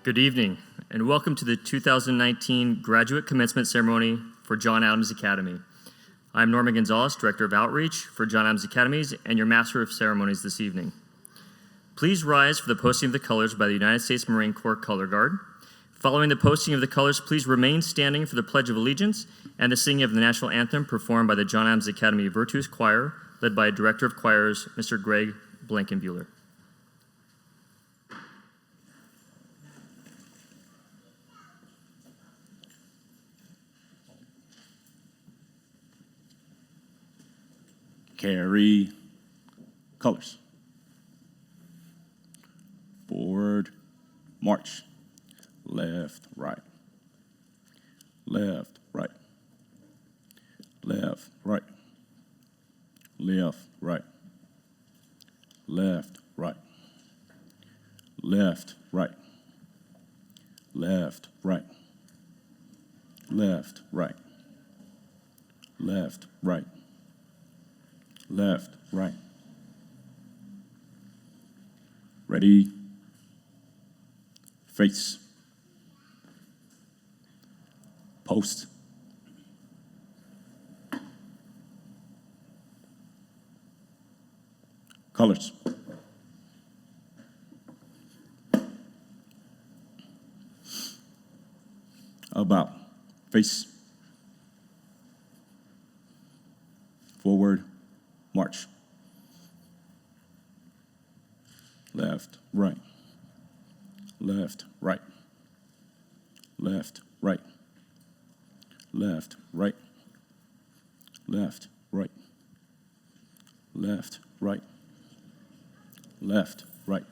Good evening, and welcome to the 2019 Graduate Commencement Ceremony for John Adams Academy. I'm Norman Gonzalez, Director of Outreach for John Adams Academies and your Master of Ceremonies this evening. Please rise for the posting of the colors by the United States Marine Corps Color Guard. Following the posting of the colors, please remain standing for the Pledge of Allegiance and the singing of the National Anthem performed by the John Adams Academy Virtuous Choir, led by Director of Choirs, Mr. Greg Blankenbuehler. Carry colors. Forward, march. Left, right. Left, right. Left, right. Left, right. Left, right. Left, right. Left, right. Left, right. Left, right. Left, right. Ready, face, post. Colors. About, face, forward, march. Left, right. Left, right. Left, right. Left, right. Left, right. Left, right. Left, right.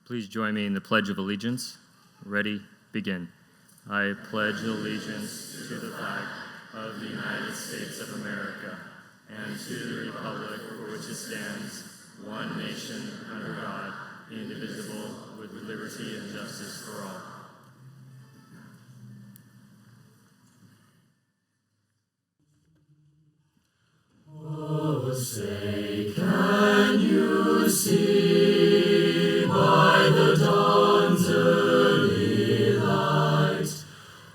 Please join me in the Pledge of Allegiance. Ready, begin. I pledge allegiance to the flag of the United States of America and to the republic for which it stands, one nation under God, indivisible, with liberty and justice for all. Oh, say, can you see by the dawn's early light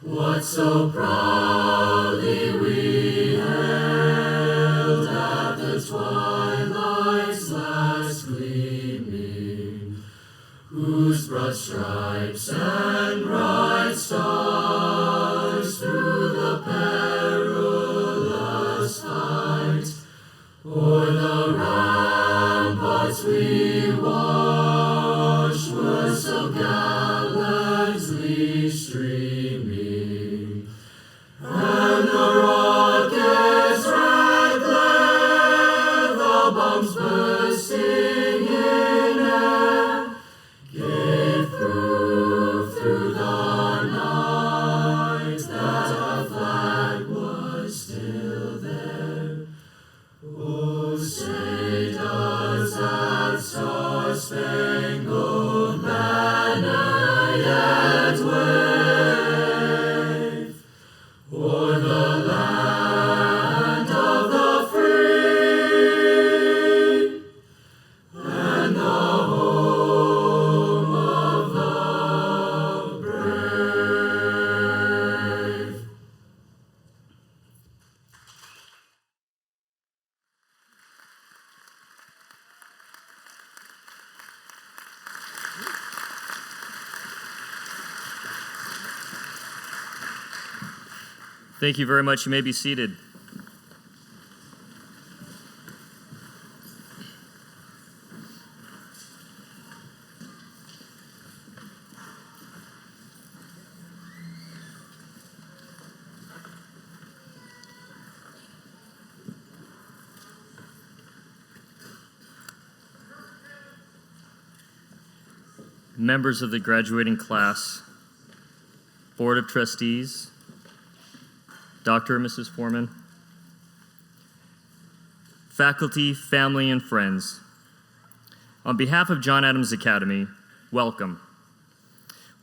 what so proudly we hailed at the twilight's last gleaming, whose broad stripes and bright stars through the perilous fight o'er the ramparts we watched were so gallantly streaming, and the rocket's red glare, the bombs bursting in air, gave proof through the night that our flag was still there. Oh, say does that star-spangled banner yet wave o'er the land of the free and the home of the brave? Thank you very much. You may be seated. Members of the graduating class, Board of Trustees, Dr. and Mrs. Foreman, faculty, family, and friends, on behalf of John Adams Academy, welcome.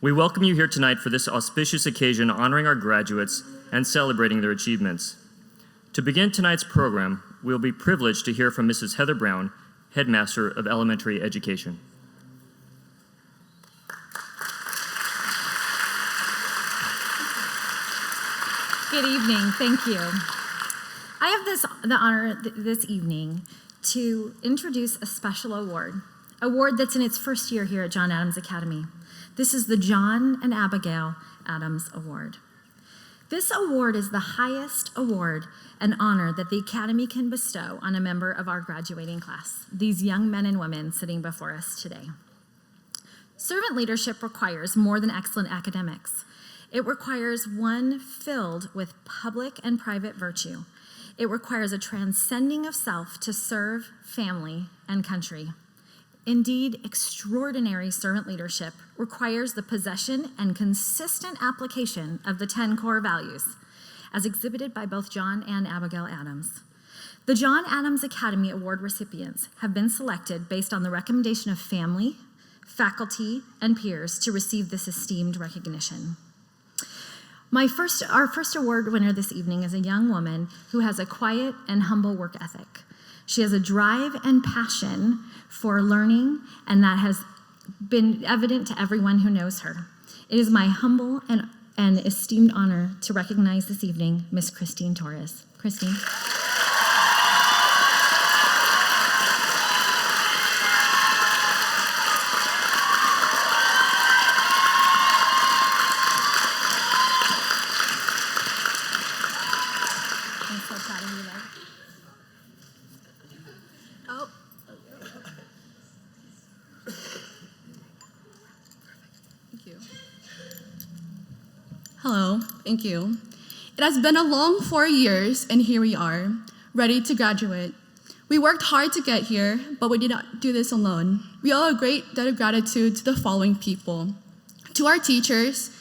We welcome you here tonight for this auspicious occasion honoring our graduates and celebrating their achievements. To begin tonight's program, we will be privileged to hear from Mrs. Heather Brown, Headmaster of Elementary Education. Good evening, thank you. I have the honor this evening to introduce a special award that's in its first year here at John Adams Academy. This is the John and Abigail Adams Award. This award is the highest award and honor that the Academy can bestow on a member of our graduating class, these young men and women sitting before us today. Servant leadership requires more than excellent academics. It requires one filled with public and private virtue. It requires a transcending of self to serve family and country. Indeed, extraordinary servant leadership requires the possession and consistent application of the 10 core values, as exhibited by both John and Abigail Adams. The John Adams Academy Award recipients have been selected based on the recommendation of family, faculty, and peers to receive this esteemed recognition. Our first award winner this evening is a young woman who has a quiet and humble work ethic. She has a drive and passion for learning, and that has been evident to everyone who knows her. It is my humble and esteemed honor to recognize this evening Miss Christine Torres. Christine. I'm so proud of you, love. Oh. Thank you. Hello, thank you. It has been a long 4 years, and here we are, ready to graduate. We worked hard to get here, but we did not do this alone. We owe a great debt of gratitude to the following people. To our teachers,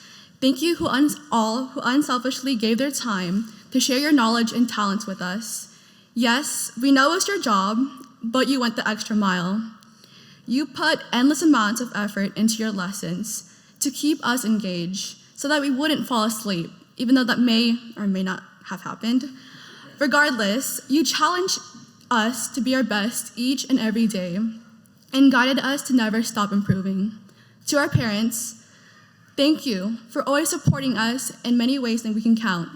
thank you who unselfishly gave their time to share your knowledge and talents with us. Yes, we know it's your job, but you went the extra mile. You put endless amounts of effort into your lessons to keep us engaged so that we wouldn't fall asleep, even though that may or may not have happened. Regardless, you challenged us to be our best each and every day and guided us to never stop improving. To our parents, thank you for always supporting us in many ways that we can count.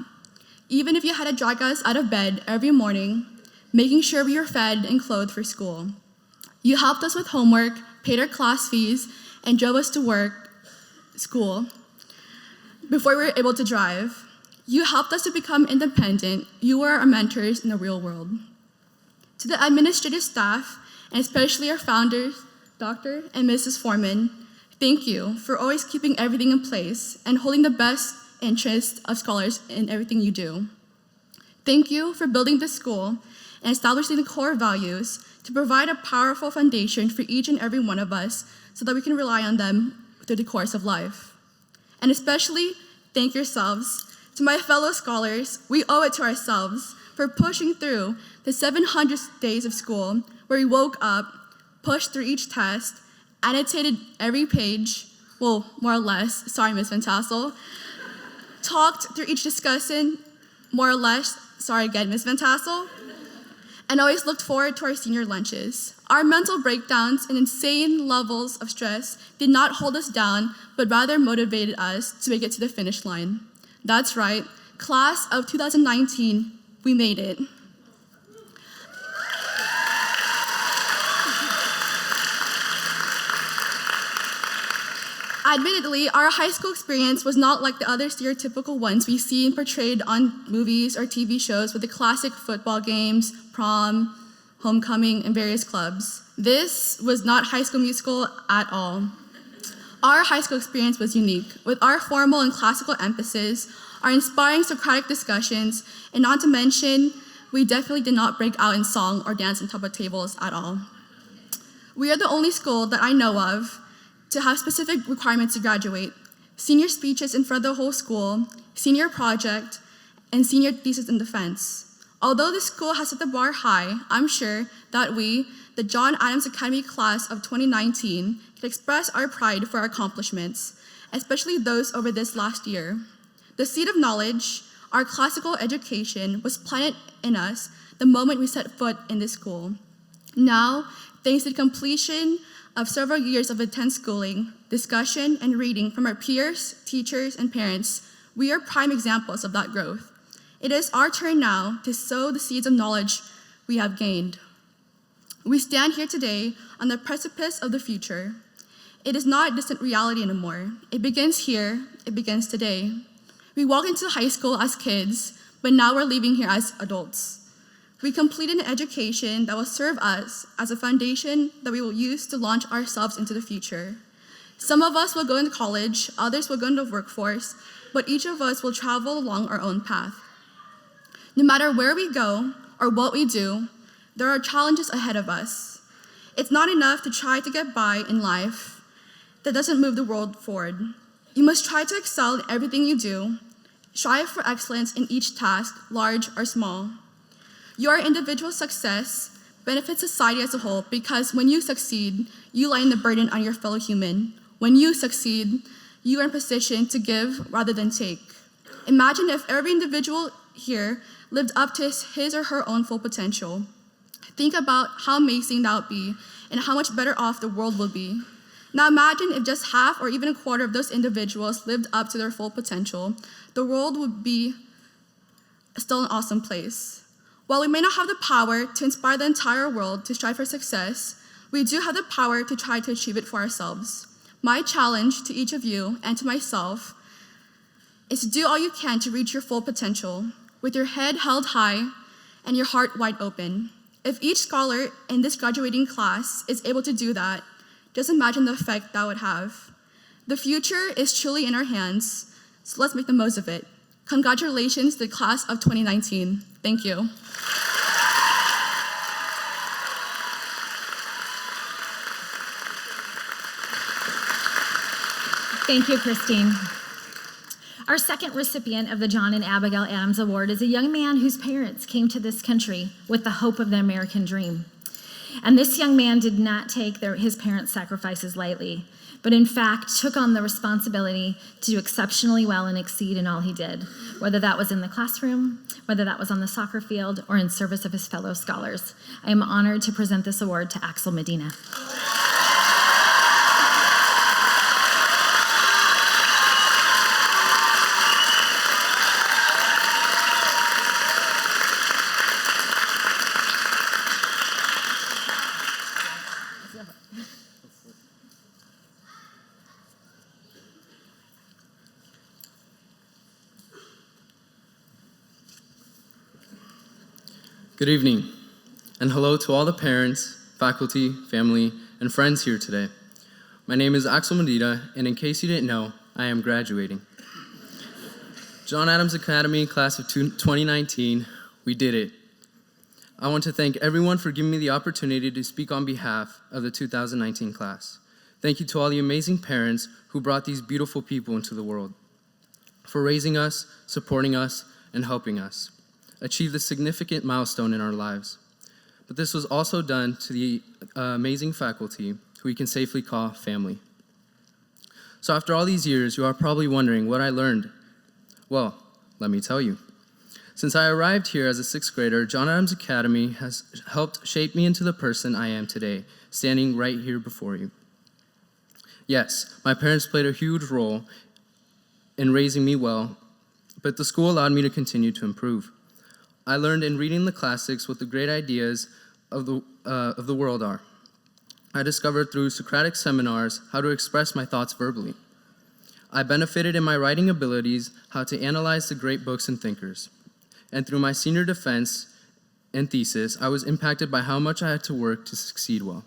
Even if you had to drag us out of bed every morning, making sure we were fed and clothed for school. You helped us with homework, paid our class fees, and drove us to school before we were able to drive. You helped us to become independent. You were our mentors in the real world. To the administrative staff, and especially our founders, Dr. and Mrs. Foreman, thank you for always keeping everything in place and holding the best interest of scholars in everything you do. Thank you for building this school and establishing the core values to provide a powerful foundation for each and every one of us so that we can rely on them through the course of life. And especially, thank yourselves. To my fellow scholars, we owe it to ourselves for pushing through the 700 days of school where we woke up, pushed through each test, annotated every page, well, more or less, sorry, Ms. Van Tassel, talked through each discussion, more or less, sorry again, Ms. Van Tassel, and always looked forward to our senior lunches. Our mental breakdowns and insane levels of stress did not hold us down, but rather motivated us to make it to the finish line. That's right, class of 2019, we made it. Admittedly, our high school experience was not like the other stereotypical ones we see and portrayed on movies or TV shows with the classic football games, prom, homecoming, and various clubs. This was not High School Musical at all. Our high school experience was unique, with our formal and classical emphasis, our inspiring Socratic discussions, and not to mention, we definitely did not break out in song or dance on top of tables at all. We are the only school that I know of to have specific requirements to graduate: senior speeches in front of the whole school, senior project, and senior thesis in defense. Although the school has set the bar high, I'm sure that we, the John Adams Academy class of 2019, can express our pride for our accomplishments, especially those over this last year. The seed of knowledge, our classical education, was planted in us the moment we set foot in this school. Now, thanks to the completion of several years of intense schooling, discussion, and reading from our peers, teachers, and parents, we are prime examples of that growth. It is our turn now to sow the seeds of knowledge we have gained. We stand here today on the precipice of the future. It is not a distant reality anymore. It begins here, it begins today. We walked into high school as kids, but now we're leaving here as adults. We completed an education that will serve us as a foundation that we will use to launch ourselves into the future. Some of us will go into college, others will go into the workforce, but each of us will travel along our own path. No matter where we go or what we do, there are challenges ahead of us. It's not enough to try to get by in life. That doesn't move the world forward. You must try to excel in everything you do. Strive for excellence in each task, large or small. Your individual success benefits society as a whole because when you succeed, you lighten the burden on your fellow human. When you succeed, you are in a position to give rather than take. Imagine if every individual here lived up to his or her own full potential. Think about how amazing that would be and how much better off the world will be. Now imagine if just half or even a quarter of those individuals lived up to their full potential. The world would be still an awesome place. While we may not have the power to inspire the entire world to strive for success, we do have the power to try to achieve it for ourselves. My challenge to each of you and to myself is to do all you can to reach your full potential with your head held high and your heart wide open. If each scholar in this graduating class is able to do that, just imagine the effect that would have. The future is truly in our hands, so let's make the most of it. Congratulations to the class of 2019. Thank you. Thank you, Christine. Our second recipient of the John and Abigail Adams Award is a young man whose parents came to this country with the hope of the American dream. And this young man did not take his parents' sacrifices lightly, but in fact took on the responsibility to do exceptionally well and exceed in all he did, whether that was in the classroom, whether that was on the soccer field, or in service of his fellow scholars. I am honored to present this award to Axel Medina. Good evening, and hello to all the parents, faculty, family, and friends here today. My name is Axel Medina, and in case you didn't know, I am graduating. John Adams Academy, class of 2019, we did it. I want to thank everyone for giving me the opportunity to speak on behalf of the 2019 class. Thank you to all the amazing parents who brought these beautiful people into the world, for raising us, supporting us, and helping us achieve this significant milestone in our lives. But this was also done to the amazing faculty who we can safely call family. So after all these years, you are probably wondering what I learned. Well, let me tell you. Since I arrived here as a sixth grader, John Adams Academy has helped shape me into the person I am today, standing right here before you. Yes, my parents played a huge role in raising me well, but the school allowed me to continue to improve. I learned in reading the classics what the great ideas of the world are. I discovered through Socratic seminars how to express my thoughts verbally. I benefited in my writing abilities how to analyze the great books and thinkers. And through my senior defense and thesis, I was impacted by how much I had to work to succeed well.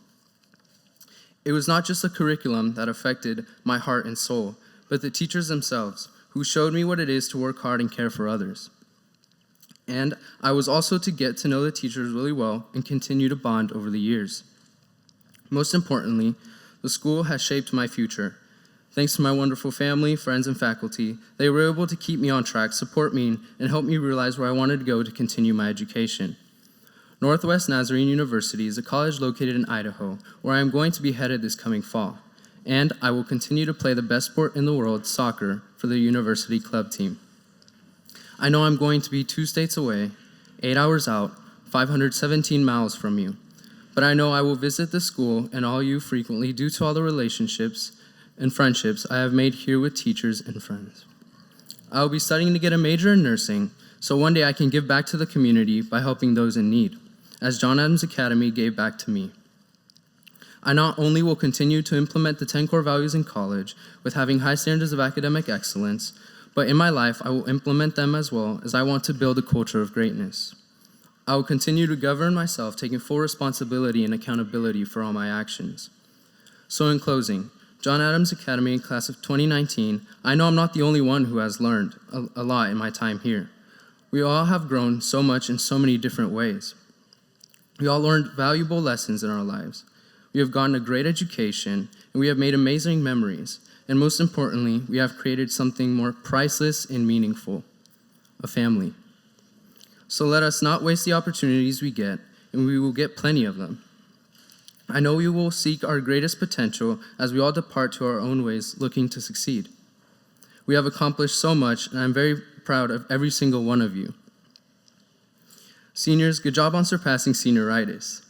It was not just the curriculum that affected my heart and soul, but the teachers themselves, who showed me what it is to work hard and care for others. And I was also to get to know the teachers really well and continue to bond over the years. Most importantly, the school has shaped my future. Thanks to my wonderful family, friends, and faculty, they were able to keep me on track, support me, and help me realize where I wanted to go to continue my education. Northwest Nazarene University is a college located in Idaho, where I am going to be headed this coming fall. And I will continue to play the best sport in the world, soccer, for the university club team. I know I'm going to be 2 states away, 8 hours out, 517 miles from you, but I know I will visit the school and all you frequently due to all the relationships and friendships I have made here with teachers and friends. I will be studying to get a major in nursing, so one day I can give back to the community by helping those in need, as John Adams Academy gave back to me. I not only will continue to implement the 10 core values in college with having high standards of academic excellence, but in my life I will implement them as well, as I want to build a culture of greatness. I will continue to govern myself, taking full responsibility and accountability for all my actions. So in closing, John Adams Academy class of 2019, I know I'm not the only one who has learned a lot in my time here. We all have grown so much in so many different ways. We all learned valuable lessons in our lives. We have gotten a great education, and we have made amazing memories. And most importantly, we have created something more priceless and meaningful, a family. So let us not waste the opportunities we get, and we will get plenty of them. I know we will seek our greatest potential as we all depart to our own ways, looking to succeed. We have accomplished so much, and I'm very proud of every single one of you. Seniors, good job on surpassing senioritis.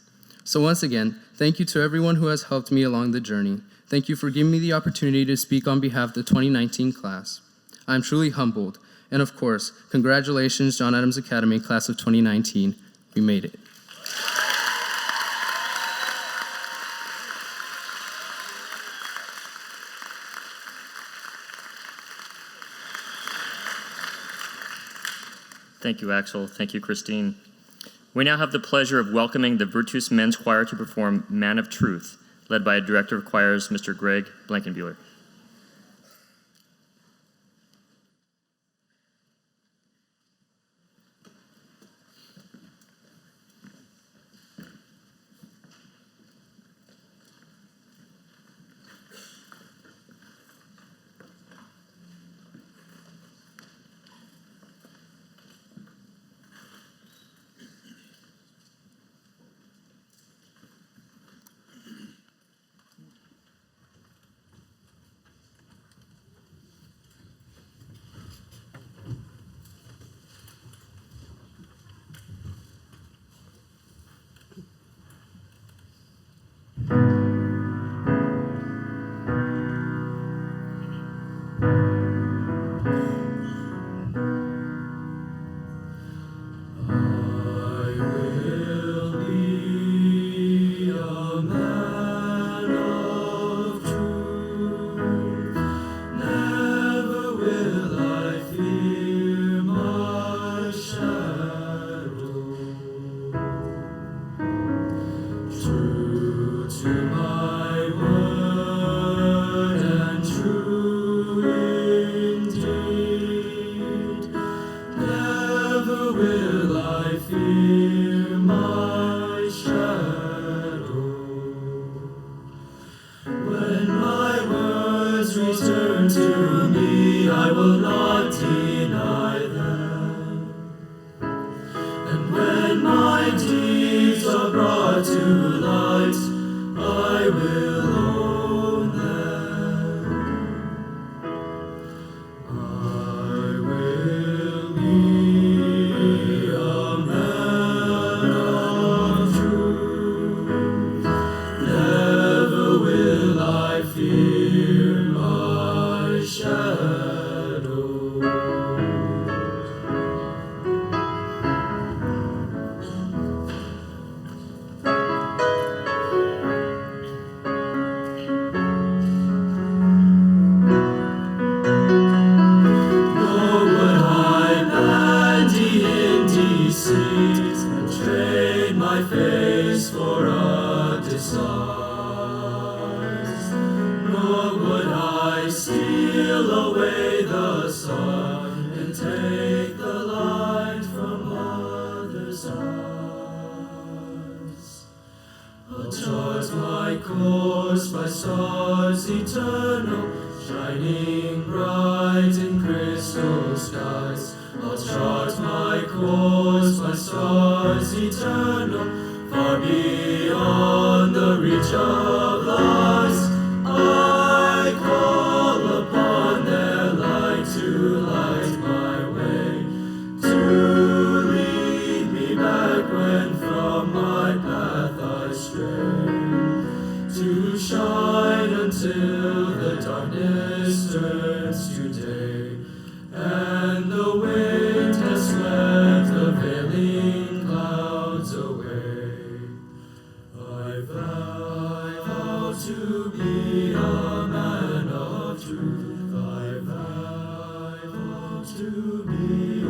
So once again, thank you to everyone who has helped me along the journey. Thank you for giving me the opportunity to speak on behalf of the 2019 class. I am truly humbled. And of course, congratulations, John Adams Academy, class of 2019. We made it. Thank you, Axel. Thank you, Christine. We now have the pleasure of welcoming the Virtuous Men's Choir to perform Man of Truth, led by Director of Choirs, Mr. Greg Blankenbuehler. When from my path I stray.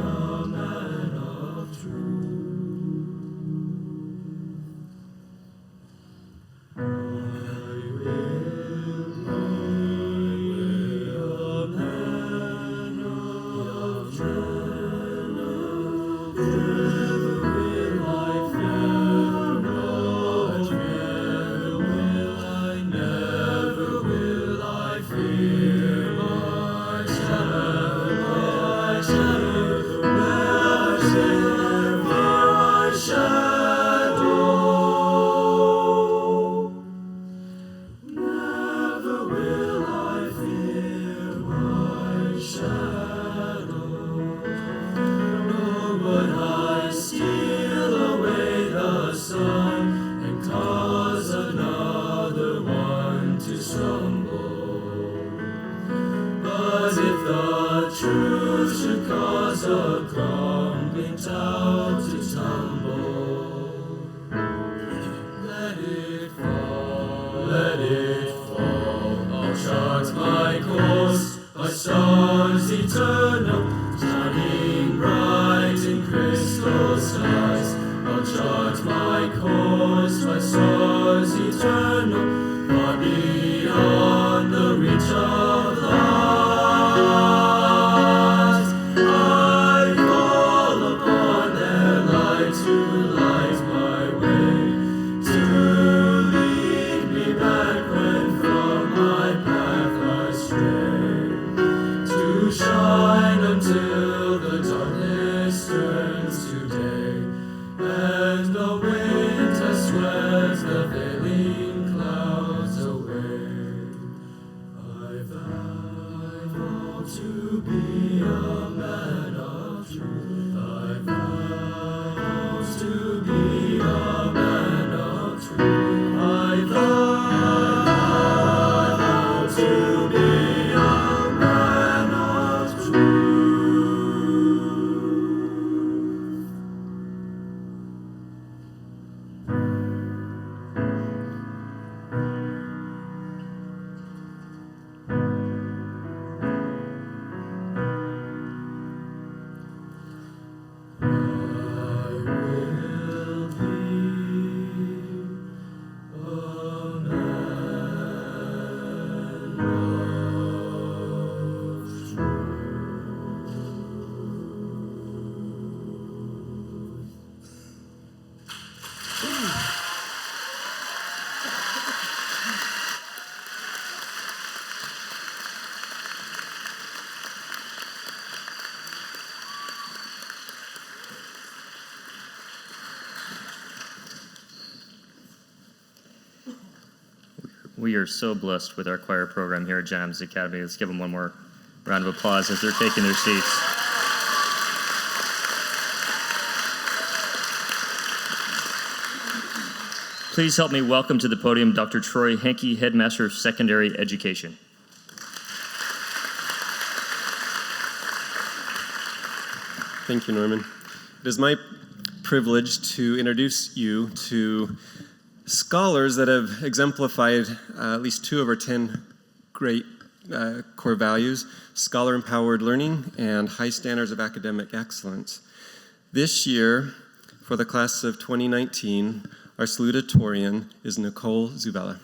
a man of truth. We are so blessed with our choir program here at John Adams Academy. Let's give them one more round of applause as they're taking their seats. Please help me welcome to the podium Dr. Troy Henke, Headmaster of Secondary Education. Thank you, Norman. It is my privilege to introduce you to scholars that have exemplified at least 2 of our 10 great core values: scholar-empowered learning and high standards of academic excellence. This year, for the class of 2019, our salutatorian is Nicole Zubella.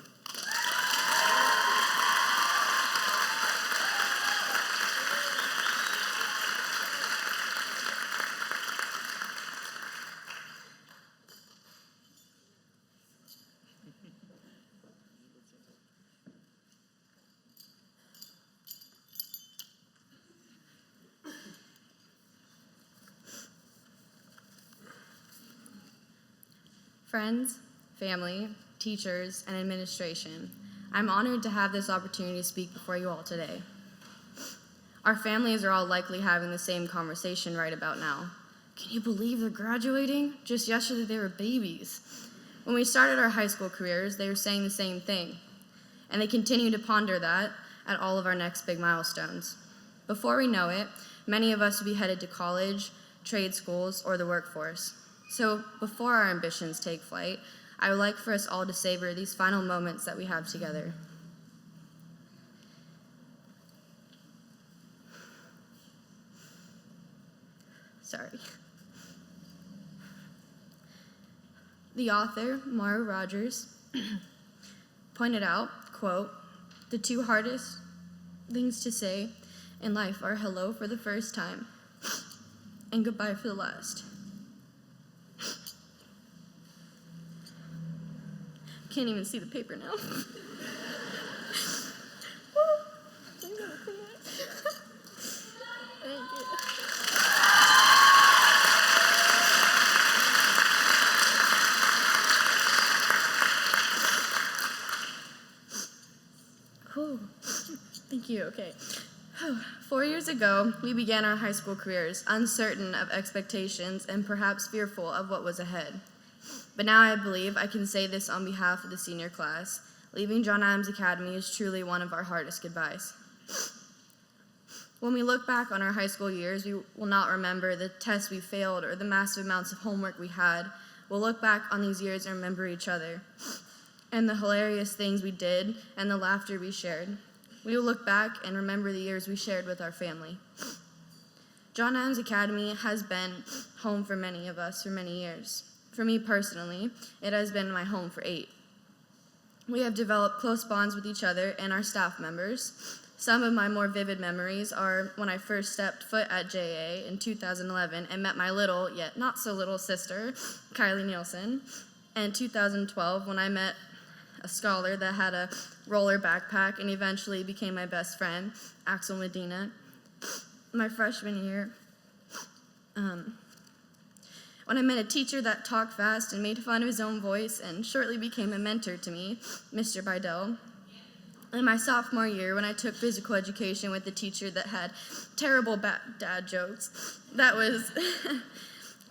Friends, family, teachers, and administration, I'm honored to have this opportunity to speak before you all today. Our families are all likely having the same conversation right about now. Can you believe they're graduating? Just yesterday they were babies. When we started our high school careers, they were saying the same thing, and they continue to ponder that at all of our next big milestones. Before we know it, many of us will be headed to college, trade schools, or the workforce. So before our ambitions take flight, I would like for us all to savor these final moments that we have together. Sorry. The author, Mara Rogers, pointed out, quote, "The two hardest things to say in life are hello for the first time and goodbye for the last." Can't even see the paper now. Thank you. Whew. Thank you. Okay. 4 years ago, we began our high school careers, uncertain of expectations and perhaps fearful of what was ahead. But now I believe I can say this on behalf of the senior class. Leaving John Adams Academy is truly one of our hardest goodbyes. When we look back on our high school years, we will not remember the tests we failed or the massive amounts of homework we had. We'll look back on these years and remember each other and the hilarious things we did and the laughter we shared. We will look back and remember the years we shared with our family. John Adams Academy has been home for many of us for many years. For me personally, it has been my home for 8. We have developed close bonds with each other and our staff members. Some of my more vivid memories are when I first stepped foot at JAA in 2011 and met my little, yet not so little sister, Kylie Nielsen, and 2012 when I met a scholar that had a roller backpack and eventually became my best friend, Axel Medina. My freshman year, when I met a teacher that talked fast and made fun of his own voice and shortly became a mentor to me, Mr. Bidell. In my sophomore year, when I took physical education with a teacher that had terrible dad jokes, that was,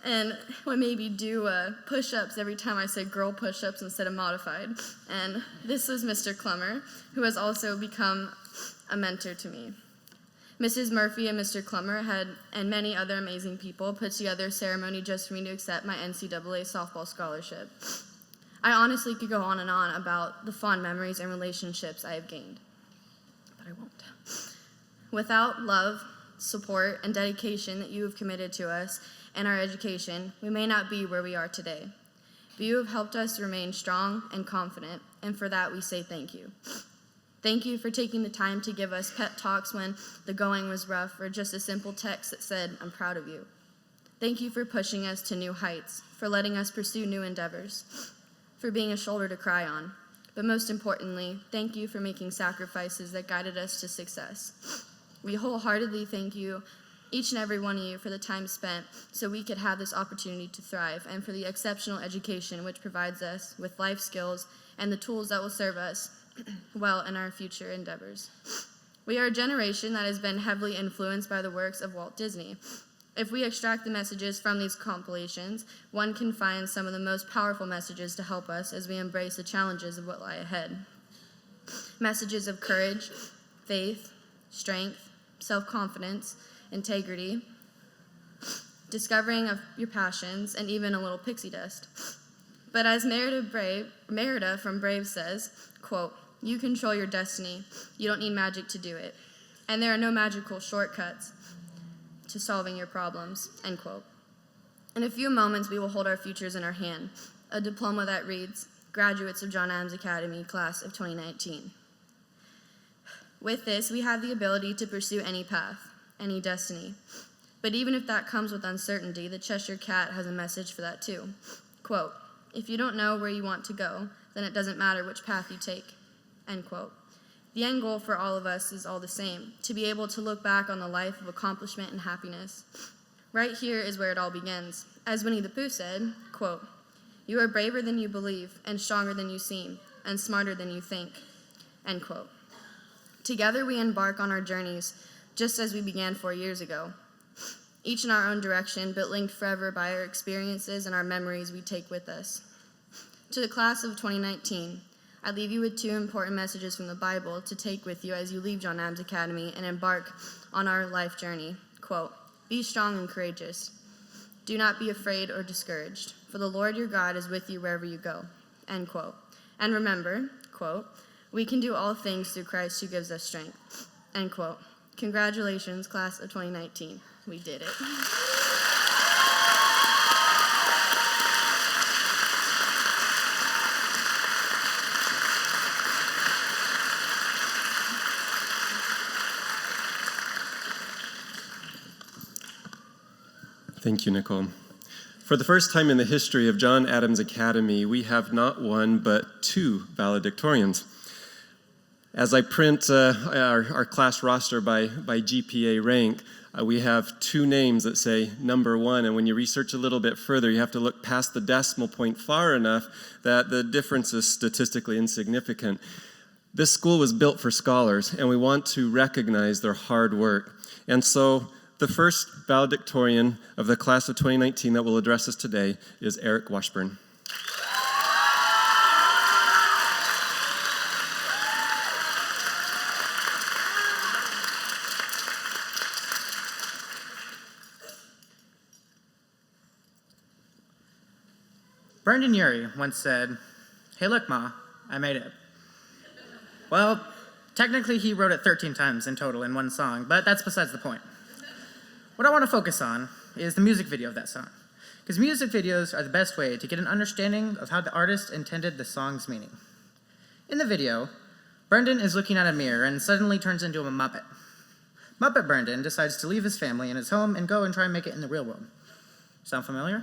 and would maybe do push-ups every time I said girl push-ups instead of modified. And this was Mr. Klummer, who has also become a mentor to me. Mrs. Murphy and Mr. Klummer and many other amazing people put together a ceremony just for me to accept my NCAA softball scholarship. I honestly could go on and on about the fond memories and relationships I have gained, but I won't. Without love, support, and dedication that you have committed to us and our education, we may not be where we are today. But you have helped us remain strong and confident, and for that we say thank you. Thank you for taking the time to give us pep talks when the going was rough, or just a simple text that said, "I'm proud of you." Thank you for pushing us to new heights, for letting us pursue new endeavors, for being a shoulder to cry on. But most importantly, thank you for making sacrifices that guided us to success. We wholeheartedly thank you, each and every one of you, for the time spent so we could have this opportunity to thrive, and for the exceptional education which provides us with life skills and the tools that will serve us well in our future endeavors. We are a generation that has been heavily influenced by the works of Walt Disney. If we extract the messages from these compilations, one can find some of the most powerful messages to help us as we embrace the challenges of what lie ahead. Messages of courage, faith, strength, self-confidence, integrity, discovering of your passions, and even a little pixie dust. But as Merida from Brave says, quote, "You control your destiny. You don't need magic to do it. And there are no magical shortcuts to solving your problems," end quote. In a few moments, we will hold our futures in our hand, a diploma that reads, "Graduates of John Adams Academy, Class of 2019. With this, we have the ability to pursue any path, any destiny. But even if that comes with uncertainty, the Cheshire Cat has a message for that too. Quote, "If you don't know where you want to go, then it doesn't matter which path you take," end quote. The end goal for all of us is all the same, to be able to look back on the life of accomplishment and happiness. Right here is where it all begins. As Winnie the Pooh said, quote, "You are braver than you believe, and stronger than you seem, and smarter than you think," end quote. Together we embark on our journeys, just as we began 4 years ago, each in our own direction, but linked forever by our experiences and our memories we take with us. To the class of 2019, I leave you with 2 important messages from the Bible to take with you as you leave John Adams Academy and embark on our life journey. Quote, "Be strong and courageous. Do not be afraid or discouraged, for the Lord your God is with you wherever you go," end quote. And remember, quote, "We can do all things through Christ who gives us strength," end quote. Congratulations, class of 2019. We did it. Thank you, Nicole. For the first time in the history of John Adams Academy, we have not one, but two valedictorians. As I print our class roster by GPA rank, we have two names that say number one, and when you research a little bit further, you have to look past the decimal point far enough that the difference is statistically insignificant. This school was built for scholars, and we want to recognize their hard work. And so the first valedictorian of the class of 2019 that will address us today is Eric Washburn. Brendan Urie once said, "Hey, look, Ma, I made it." Well, technically he wrote it 13 times in total in one song, but that's besides the point. What I want to focus on is the music video of that song, because music videos are the best way to get an understanding of how the artist intended the song's meaning. In the video, Brendan is looking at a mirror and suddenly turns into a Muppet. Muppet Brendan decides to leave his family and his home and go and try and make it in the real world. Sound familiar?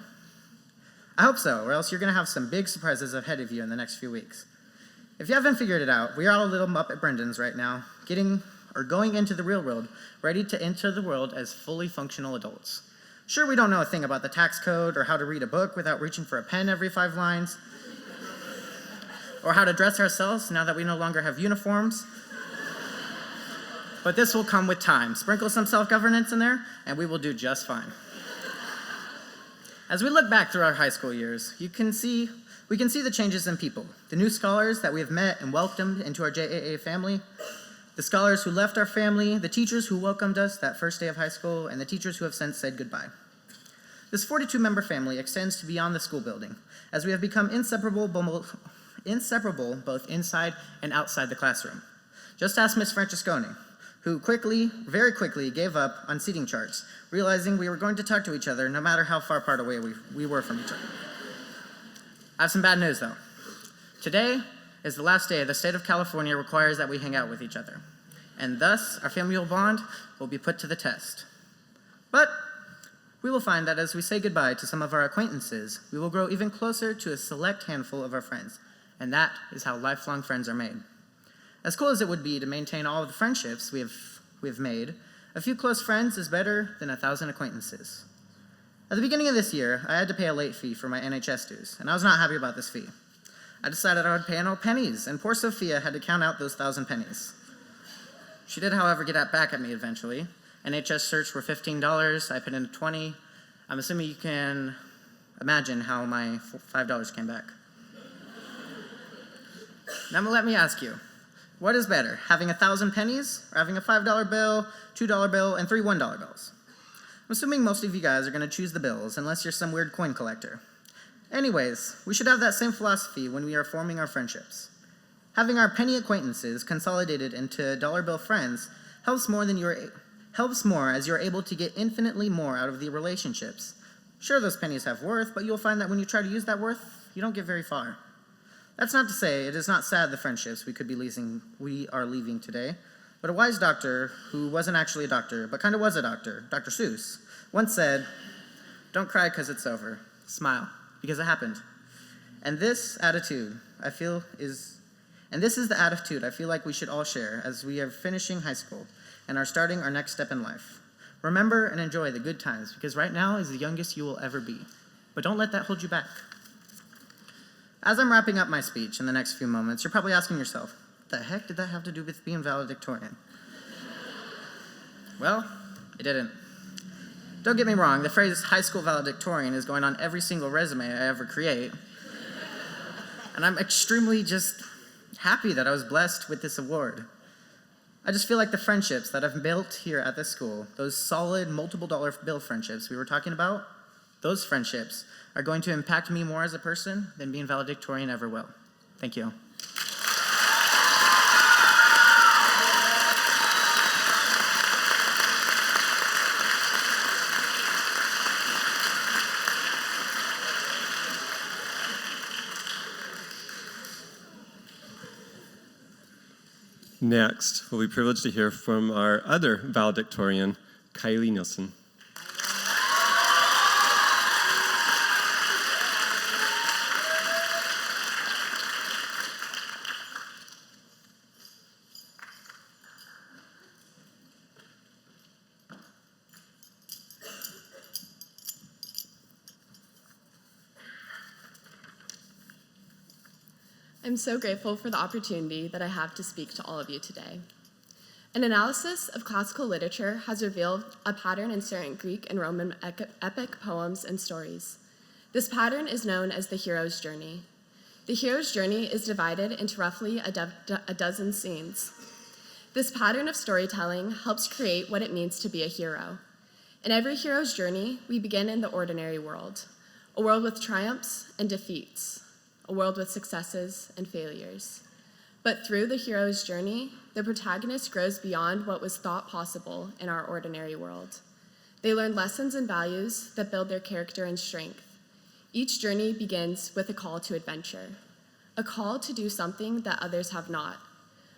I hope so, or else you're going to have some big surprises ahead of you in the next few weeks. If you haven't figured it out, we are all little Muppet Brendans right now, going into the real world, ready to enter the world as fully functional adults. Sure, we don't know a thing about the tax code or how to read a book without reaching for a pen every 5 lines, or how to dress ourselves now that we no longer have uniforms. But this will come with time. Sprinkle some self-governance in there, and we will do just fine. As we look back through our high school years, we can see the changes in people, the new scholars that we have met and welcomed into our JAA family, the scholars who left our family, the teachers who welcomed us that first day of high school, and the teachers who have since said goodbye. This 42-member family extends to beyond the school building, as we have become inseparable both inside and outside the classroom. Just ask Miss Francesconi, who very quickly gave up on seating charts, realizing we were going to talk to each other no matter how far apart away we were from each other. I have some bad news, though. Today is the last day the state of California requires that we hang out with each other, and thus our familial bond will be put to the test. But we will find that as we say goodbye to some of our acquaintances, we will grow even closer to a select handful of our friends, and that is how lifelong friends are made. As cool as it would be to maintain all of the friendships we have made, a few close friends is better than 1,000 acquaintances. At the beginning of this year, I had to pay a late fee for my NHS dues, and I was not happy about this fee. I decided I would pay in all pennies, and poor Sophia had to count out those 1,000 pennies. She did, however, get back at me eventually. NHS certs were $15, I put in $20. I'm assuming you can imagine how my $5 came back. Now let me ask you, what is better, having 1,000 pennies or having a $5 bill, $2 bill, and 3 $1 bills? I'm assuming most of you guys are going to choose the bills, unless you're some weird coin collector. Anyways, we should have that same philosophy when we are forming our friendships. Having our penny acquaintances consolidated into dollar bill friends helps more as you're able to get infinitely more out of the relationships. Sure, those pennies have worth, but you'll find that when you try to use that worth, you don't get very far. That's not to say it is not sad the friendships we are leaving today, but a wise doctor who wasn't actually a doctor, but kind of was a doctor, Dr. Seuss, once said, "Don't cry because it's over. Smile, because it happened." And this is the attitude I feel like we should all share as we are finishing high school and are starting our next step in life. Remember and enjoy the good times, because right now is the youngest you will ever be. But don't let that hold you back. As I'm wrapping up my speech in the next few moments, you're probably asking yourself, what the heck did that have to do with being valedictorian? Well, it didn't. Don't get me wrong, the phrase high school valedictorian is going on every single resume I ever create. And I'm extremely just happy that I was blessed with this award. I just feel like the friendships that I've built here at this school, those solid multiple dollar bill friendships we were talking about, those friendships are going to impact me more as a person than being valedictorian ever will. Thank you. Next, we'll be privileged to hear from our other valedictorian, Kylie Nielsen. I'm so grateful for the opportunity that I have to speak to all of you today. An analysis of classical literature has revealed a pattern in certain Greek and Roman epic poems and stories. This pattern is known as the hero's journey. The hero's journey is divided into roughly a dozen scenes. This pattern of storytelling helps create what it means to be a hero. In every hero's journey, we begin in the ordinary world, a world with triumphs and defeats, a world with successes and failures. But through the hero's journey, the protagonist grows beyond what was thought possible in our ordinary world. They learn lessons and values that build their character and strength. Each journey begins with a call to adventure, a call to do something that others have not,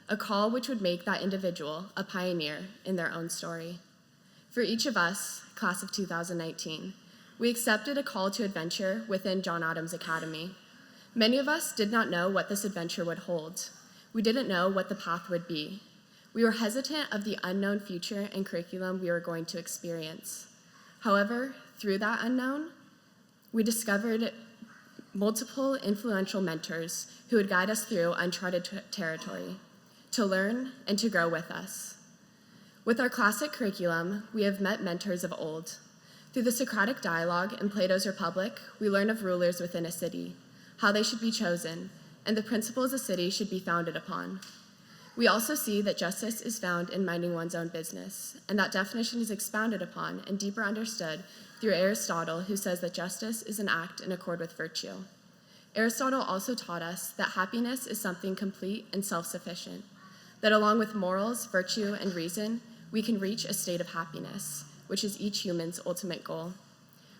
a call which would make that individual a pioneer in their own story. For each of us, class of 2019, we accepted a call to adventure within John Adams Academy. Many of us did not know what this adventure would hold. We didn't know what the path would be. We were hesitant of the unknown future and curriculum we were going to experience. However, through that unknown, we discovered multiple influential mentors who would guide us through uncharted territory, to learn and to grow with us. With our classic curriculum, we have met mentors of old. Through the Socratic dialogue in Plato's Republic, we learn of rulers within a city, how they should be chosen, and the principles a city should be founded upon. We also see that justice is found in minding one's own business, and that definition is expounded upon and deeper understood through Aristotle, who says that justice is an act in accord with virtue. Aristotle also taught us that happiness is something complete and self-sufficient, that along with morals, virtue, and reason, we can reach a state of happiness, which is each human's ultimate goal.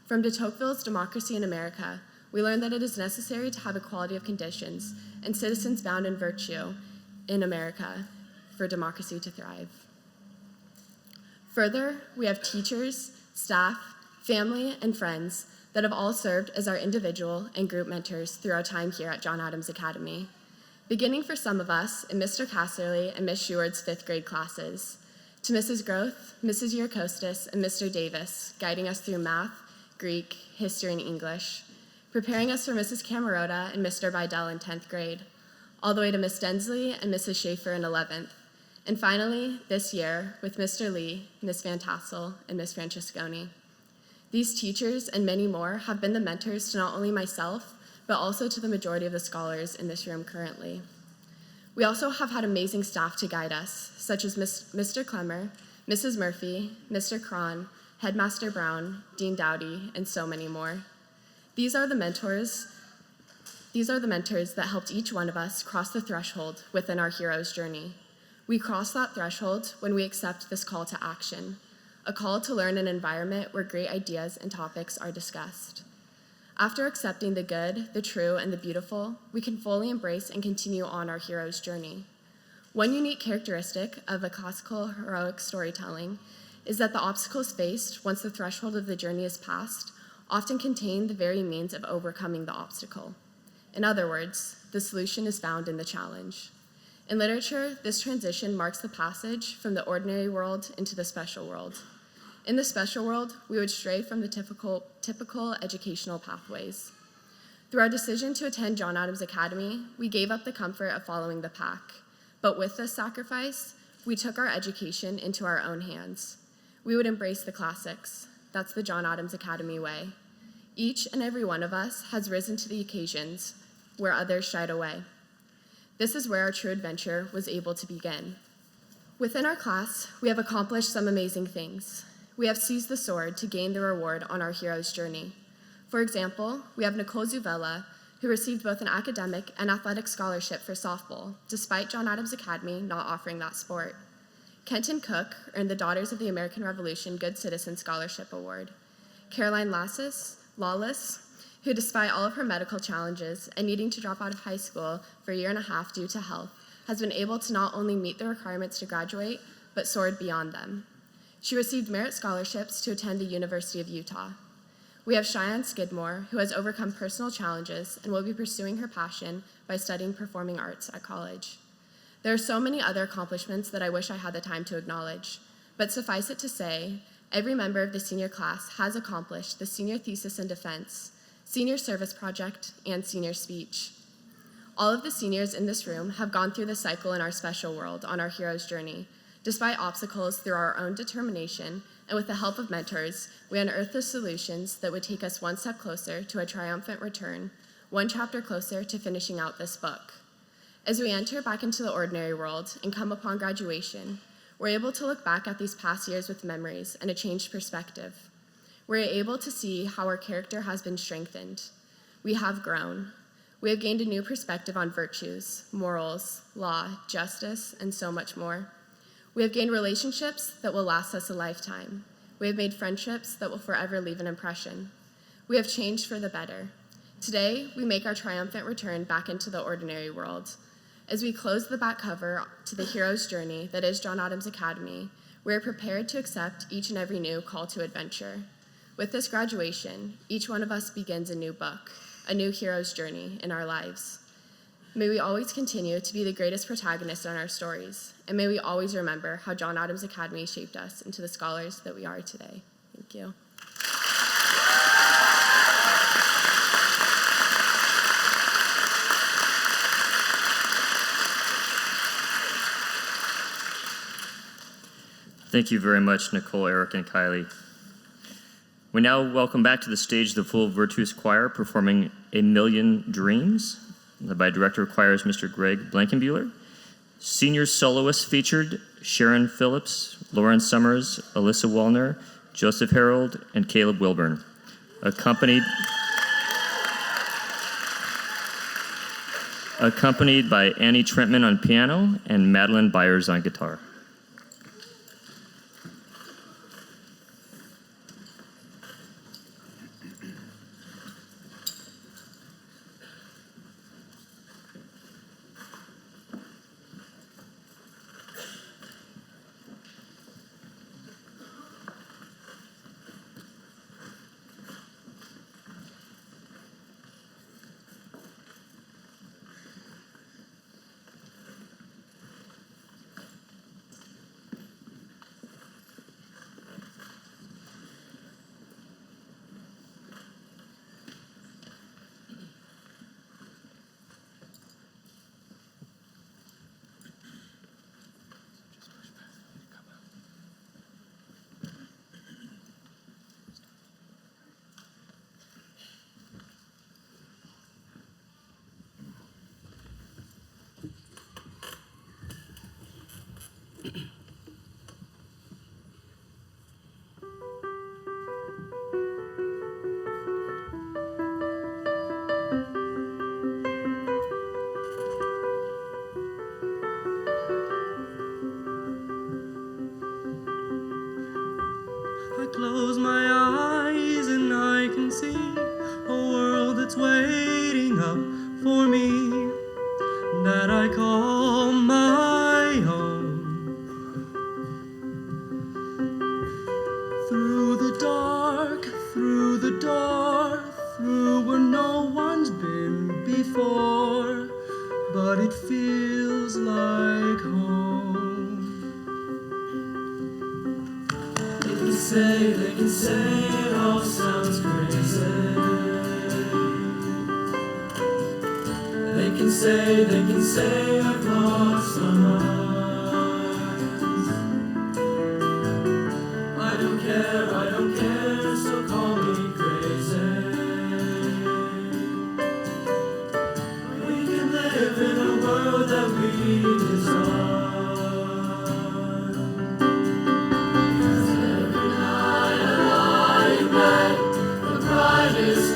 From de Tocqueville's Democracy in America, we learn that it is necessary to have equality of conditions and citizens bound in virtue in America for democracy to thrive. Further, we have teachers, staff, family, and friends that have all served as our individual and group mentors through our time here at John Adams Academy, beginning for some of us in Mr. Casserly and Ms. Sheward's 5th grade classes, to Mrs. Groth, Mrs. Yerkostis, and Mr. Davis, guiding us through math, Greek, history, and English, preparing us for Mrs. Camerota and Mr. Bidell in 10th grade, all the way to Miss Densley and Mrs. Schaefer in 11th, and finally, this year, with Mr. Lee, Miss Van Tassel, and Miss Francesconi. These teachers and many more have been the mentors to not only myself, but also to the majority of the scholars in this room currently. We also have had amazing staff to guide us, such as Mr. Clemmer, Mrs. Murphy, Mr. Cron, Headmaster Brown, Dean Dowdy, and so many more. These are the mentors that helped each one of us cross the threshold within our hero's journey. We cross that threshold when we accept this call to action, a call to learn an environment where great ideas and topics are discussed. After accepting the good, the true, and the beautiful, we can fully embrace and continue on our hero's journey. One unique characteristic of a classical heroic storytelling is that the obstacles faced once the threshold of the journey is passed often contain the very means of overcoming the obstacle. In other words, the solution is found in the challenge. In literature, this transition marks the passage from the ordinary world into the special world. In the special world, we would stray from the typical educational pathways. Through our decision to attend John Adams Academy, we gave up the comfort of following the pack. But with this sacrifice, we took our education into our own hands. We would embrace the classics. That's the John Adams Academy way. Each and every one of us has risen to the occasions where others shied away. This is where our true adventure was able to begin. Within our class, we have accomplished some amazing things. We have seized the sword to gain the reward on our hero's journey. For example, we have Nicole Zuvella, who received both an academic and athletic scholarship for softball, despite John Adams Academy not offering that sport. Kenton Cook earned the Daughters of the American Revolution Good Citizen Scholarship Award. Caroline Lawless, who despite all of her medical challenges and needing to drop out of high school for a year and a half due to health, has been able to not only meet the requirements to graduate, but soared beyond them. She received merit scholarships to attend the University of Utah. We have Cheyenne Skidmore, who has overcome personal challenges and will be pursuing her passion by studying performing arts at college. There are so many other accomplishments that I wish I had the time to acknowledge, but suffice it to say, every member of the senior class has accomplished the senior thesis in defense, senior service project, and senior speech. All of the seniors in this room have gone through the cycle in our special world on our hero's journey. Despite obstacles, through our own determination and with the help of mentors, we unearthed the solutions that would take us one step closer to a triumphant return, one chapter closer to finishing out this book. As we enter back into the ordinary world and come upon graduation, we're able to look back at these past years with memories and a changed perspective. We're able to see how our character has been strengthened. We have grown. We have gained a new perspective on virtues, morals, law, justice, and so much more. We have gained relationships that will last us a lifetime. We have made friendships that will forever leave an impression. We have changed for the better. Today, we make our triumphant return back into the ordinary world. As we close the back cover to the hero's journey that is John Adams Academy, we are prepared to accept each and every new call to adventure. With this graduation, each one of us begins a new book, a new hero's journey in our lives. May we always continue to be the greatest protagonists in our stories, and may we always remember how John Adams Academy shaped us into the scholars that we are today. Thank you. Thank you very much, Nicole, Eric, and Kylie. We now welcome back to the stage the full Virtuous Choir performing A Million Dreams, led by Director of Choirs Mr. Greg Blankenbuehler. Senior soloists featured Sharon Phillips, Lauren Summers, Alyssa Wallner, Joseph Harold, and Caleb Wilburn, accompanied by Annie Trentman on piano and Madeline Byers on guitar. Close my eyes and I can see a world that's waiting up for me, that I call my own. Through the dark, through the door, through where no one's been before, but it feels like home. They can say it all sounds crazy. They can say I've lost my mind. I don't care, so call me crazy. We can live in a world that we desire.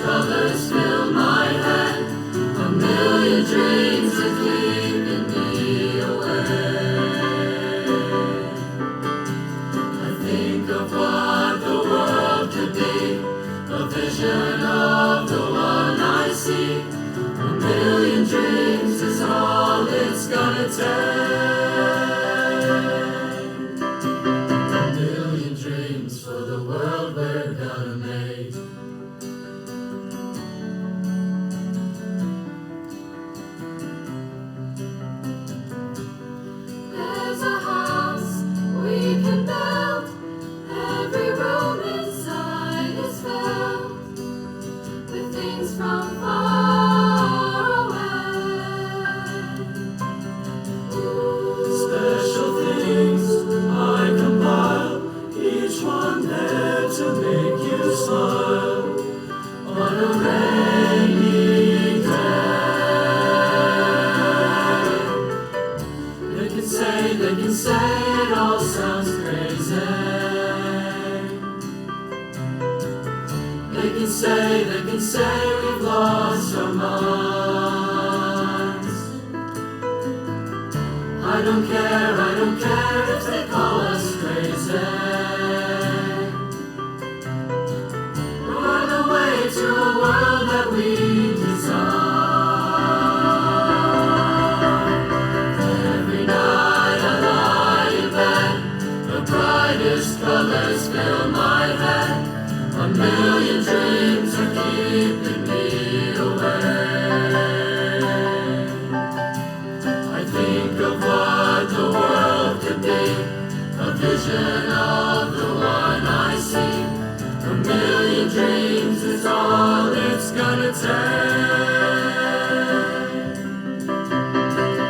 Colors fill my head, a million dreams are keeping me awake. I think of what the world could be, a vision of the one I see. A million dreams is all it's gonna take. A million dreams for the world we're gonna make. From far away. can say we've lost our minds. I don't care if they call us crazy. We're on the way to a world that we design. Every night I lie in bed, the brightest colors fill my head. A million dreams are keeping me awake. I think of what the world could be, a vision of the one I see. A million dreams is all it's gonna take.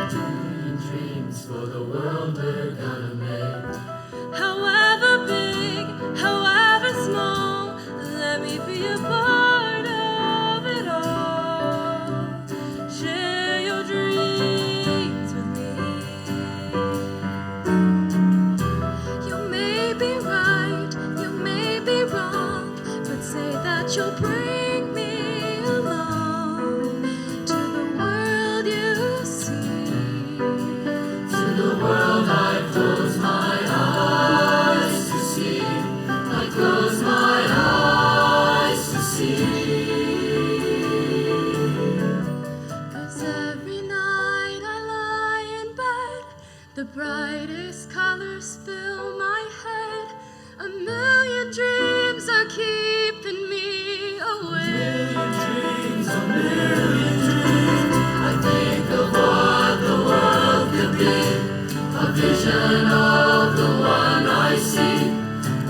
A million dreams for the world we're gonna make. However big, however small, let me be a part of it all. Share your dreams with me. You may be right, you may be wrong, but say that you'll bring me along to the world you see. To the world I close my eyes to see. I close my eyes to see. 'Cause every night I lie in bed, the brightest colors fill my head. A million dreams are keeping me awake. A million dreams. I think of what the world could be, a vision of the one I see.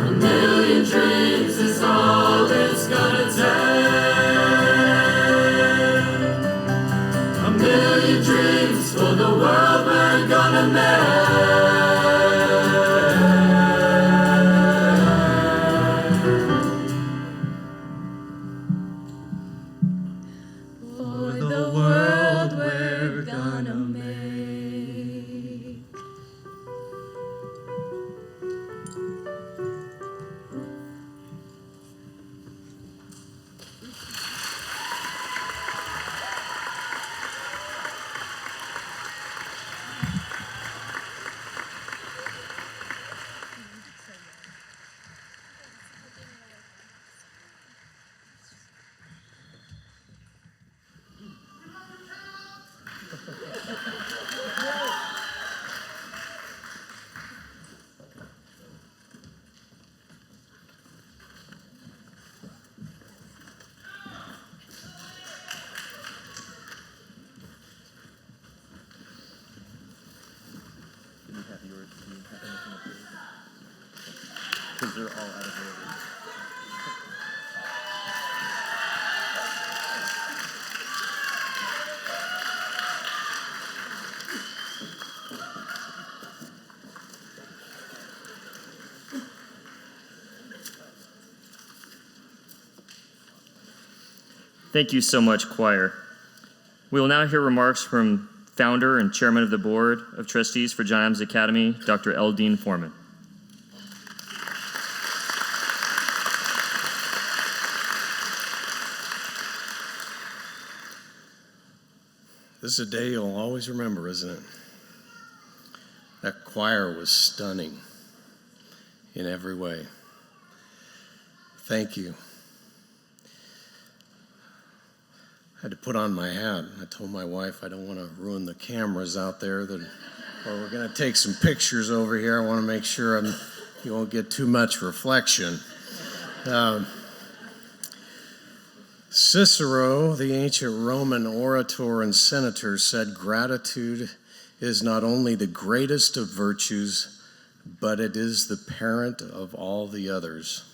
A million dreams is all it's gonna take. A million dreams for the world we're gonna make. For the world we're gonna make. Because they're all out of order. Thank you so much, choir. We will now hear remarks from founder and chairman of the Board of Trustees for John Adams Academy, Dr. L. Dean Foreman. This is a day you'll always remember, isn't it? That choir was stunning in every way. Thank you. I had to put on my hat. I told my wife I don't want to ruin the cameras out there, or we're going to take some pictures over here. I want to make sure you won't get too much reflection. Cicero, the ancient Roman orator and senator, said gratitude is not only the greatest of virtues, but it is the parent of all the others.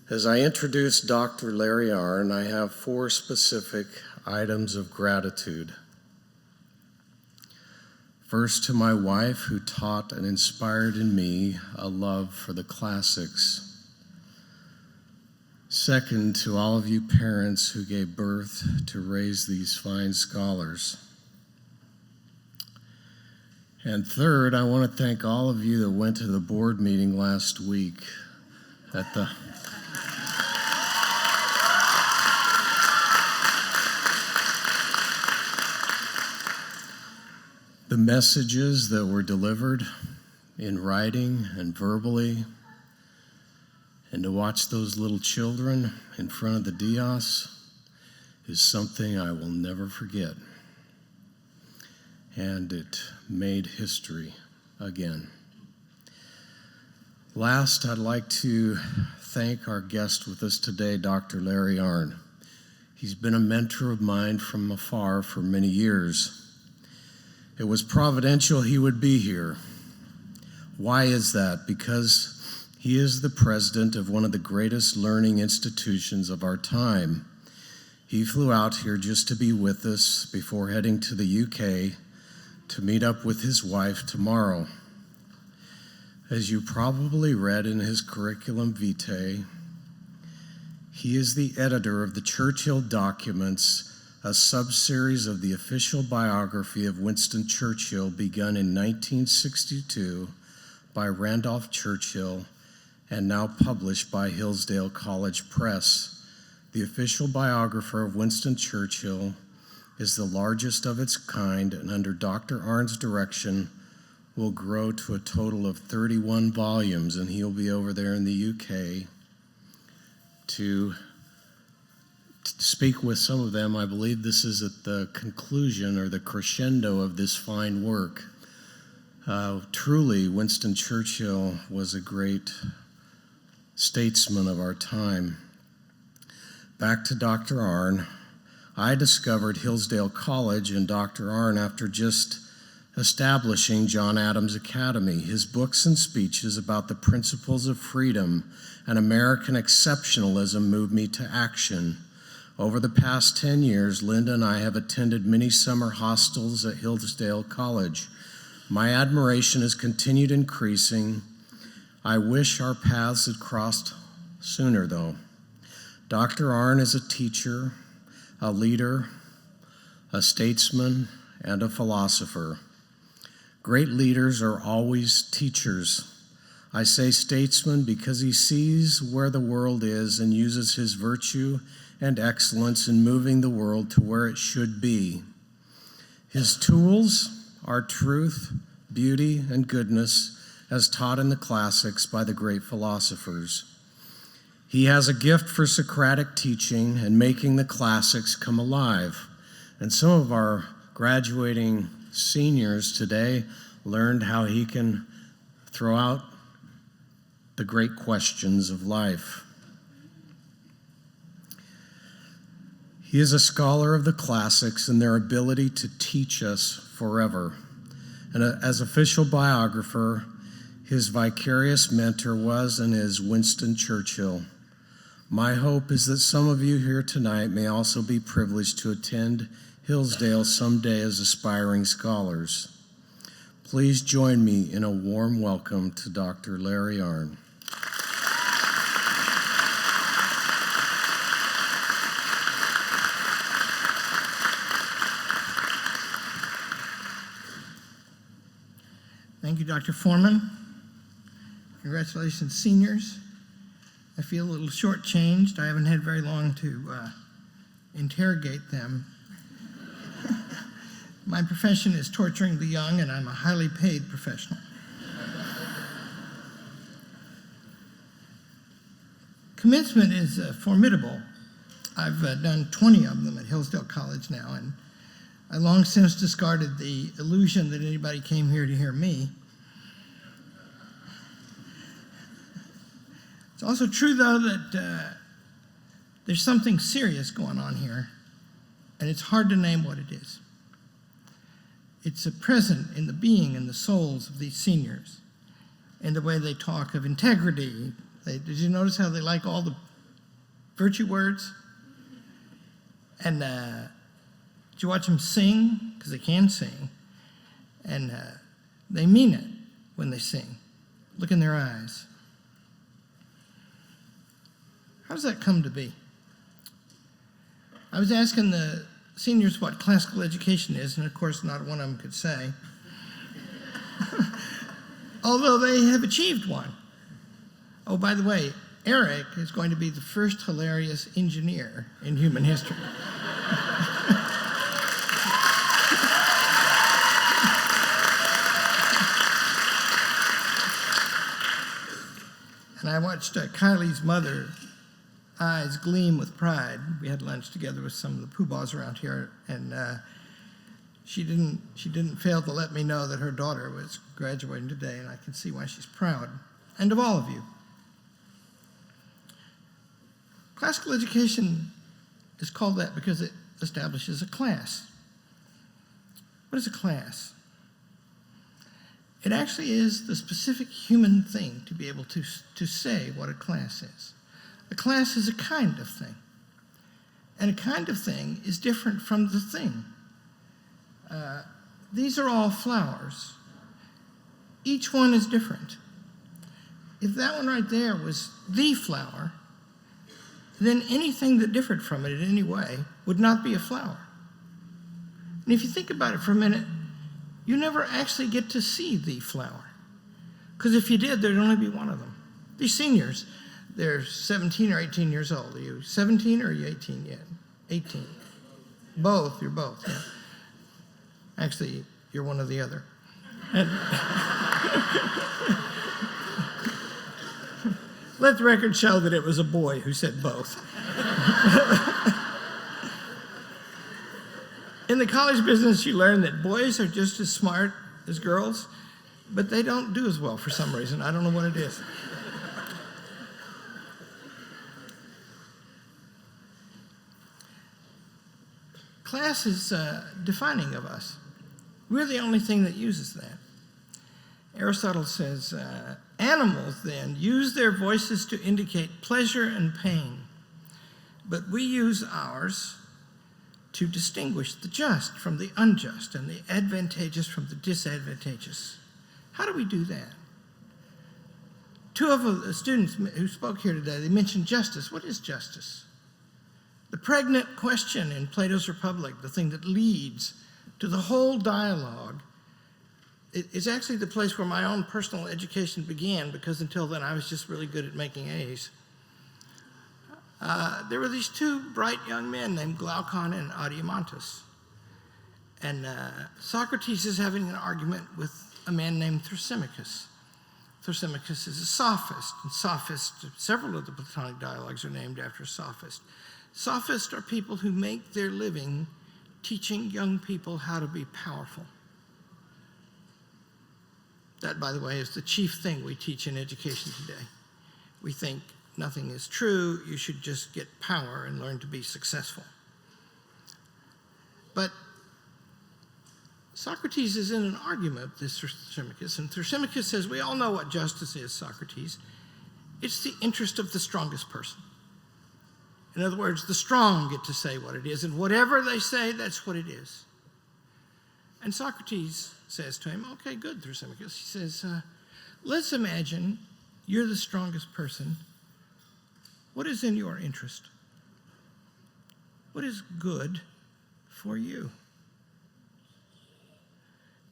As I introduce Dr. Larry Arnn, I have 4 specific items of gratitude. First, to my wife, who taught and inspired in me a love for the classics. Second, to all of you parents who gave birth to raise these fine scholars. And third, I want to thank all of you that went to the board meeting last week at the the messages that were delivered in writing and verbally, and to watch those little children in front of the dais is something I will never forget. And it made history again. Last, I'd like to thank our guest with us today, Dr. Larry Arnn. He's been a mentor of mine from afar for many years. It was providential he would be here. Why is that? Because he is the president of one of the greatest learning institutions of our time. He flew out here just to be with us before heading to the UK to meet up with his wife tomorrow. As you probably read in his curriculum vitae, he is the editor of the Churchill Documents, a subseries of the official biography of Winston Churchill begun in 1962 by Randolph Churchill and now published by Hillsdale College Press. The official biographer of Winston Churchill is the largest of its kind, and under Dr. Arnn's direction will grow to a total of 31 volumes, and he'll be over there in the UK to speak with some of them. I believe this is at the conclusion or the crescendo of this fine work. Truly, Winston Churchill was a great statesman of our time. Back to Dr. Arnn. I discovered Hillsdale College and Dr. Arnn after just establishing John Adams Academy. His books and speeches about the principles of freedom and American exceptionalism moved me to action. Over the past 10 years, Linda and I have attended many summer hostels at Hillsdale College. My admiration has continued increasing. I wish our paths had crossed sooner, though. Dr. Arnn is a teacher, a leader, a statesman, and a philosopher. Great leaders are always teachers. I say statesman because he sees where the world is and uses his virtue and excellence in moving the world to where it should be. His tools are truth, beauty, and goodness, as taught in the classics by the great philosophers. He has a gift for Socratic teaching and making the classics come alive. And some of our graduating seniors today learned how he can throw out the great questions of life. He is a scholar of the classics and their ability to teach us forever. And as official biographer, his vicarious mentor was and is Winston Churchill. My hope is that some of you here tonight may also be privileged to attend Hillsdale someday as aspiring scholars. Please join me in a warm welcome to Dr. Larry Arnn. Thank you, Dr. Foreman. Congratulations, seniors. I feel a little shortchanged. I haven't had very long to interrogate them. My profession is torturing the young, and I'm a highly paid professional. Commencement is formidable. I've done 20 of them at Hillsdale College now, and I long since discarded the illusion that anybody came here to hear me. It's also true, though, that there's something serious going on here, and it's hard to name what it is. It's a present in the being and the souls of these seniors, in the way they talk of integrity. Did you notice how they like all the virtue words? And did you watch them sing? Because they can sing. And they mean it when they sing. Look in their eyes. How does that come to be? I was asking the seniors what classical education is, and of course not one of them could say. Although they have achieved one. Oh, by the way, Eric is going to be the first hilarious engineer in human history. I watched Kylie's mother eyes gleam with pride. We had lunch together with some of the poobahs around here, and she didn't fail to let me know that her daughter was graduating today, and I can see why she's proud, and of all of you. Classical education is called that because it establishes a class. What is a class? It actually is the specific human thing to be able to say what a class is. A class is a kind of thing. And a kind of thing is different from the thing. These are all flowers. Each one is different. If that one right there was the flower, then anything that differed from it in any way would not be a flower. And if you think about it for a minute, you never actually get to see the flower. Because if you did, there'd only be one of them. These seniors, they're 17 or 18 years old. Are you 17 or are you 18 yet? 18. Both, you're both, yeah. Actually, you're one or the other. And let the record show that it was a boy who said both. In the college business, you learn that boys are just as smart as girls, but they don't do as well for some reason. I don't know what it is. Class is defining of us. We're the only thing that uses that. Aristotle says, animals then use their voices to indicate pleasure and pain, but we use ours to distinguish the just from the unjust and the advantageous from the disadvantageous. How do we do that? Two of the students who spoke here today, they mentioned justice. What is justice? The pregnant question in Plato's Republic, the thing that leads to the whole dialogue, is actually the place where my own personal education began, because until then I was just really good at making A's. There were these two bright young men named Glaucon and Adeimantus. And Socrates is having an argument with a man named Thrasymachus. Thrasymachus is a sophist, and sophists, several of the Platonic dialogues are named after sophists. Sophists are people who make their living teaching young people how to be powerful. That, by the way, is the chief thing we teach in education today. We think nothing is true, you should just get power and learn to be successful. But Socrates is in an argument with Thrasymachus, and Thrasymachus says, we all know what justice is, Socrates. It's the interest of the strongest person. In other words, the strong get to say what it is, and whatever they say, that's what it is. And Socrates says to him, okay, good, Thrasymachus. He says, let's imagine you're the strongest person. What is in your interest? What is good for you?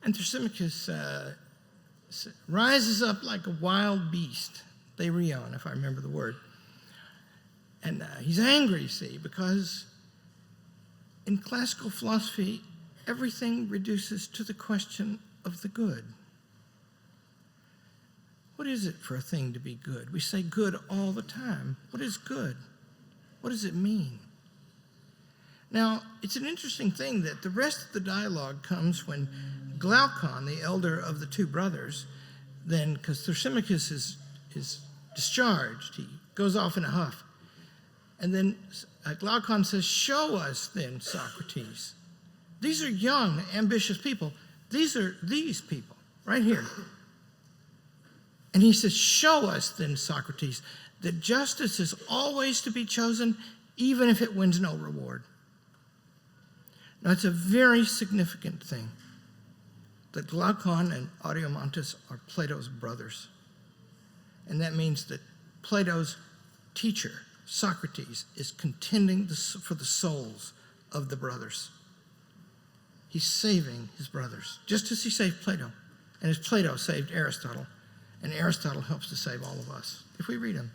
And Thrasymachus rises up like a wild beast, therion, if I remember the word. And he's angry, see, because in classical philosophy, everything reduces to the question of the good. What is it for a thing to be good? We say good all the time. What is good? What does it mean? Now, it's an interesting thing that the rest of the dialogue comes when Glaucon, the elder of the two brothers, then, because Thrasymachus is discharged, he goes off in a huff. And then Glaucon says, show us then, Socrates. These are young, ambitious people. These are these people, right here. And he says, show us then, Socrates, that justice is always to be chosen, even if it wins no reward. Now, it's a very significant thing that Glaucon and Adeimantus are Plato's brothers. And that means that Plato's teacher, Socrates, is contending for the souls of the brothers. He's saving his brothers, just as he saved Plato, and as Plato saved Aristotle, and Aristotle helps to save all of us, if we read him.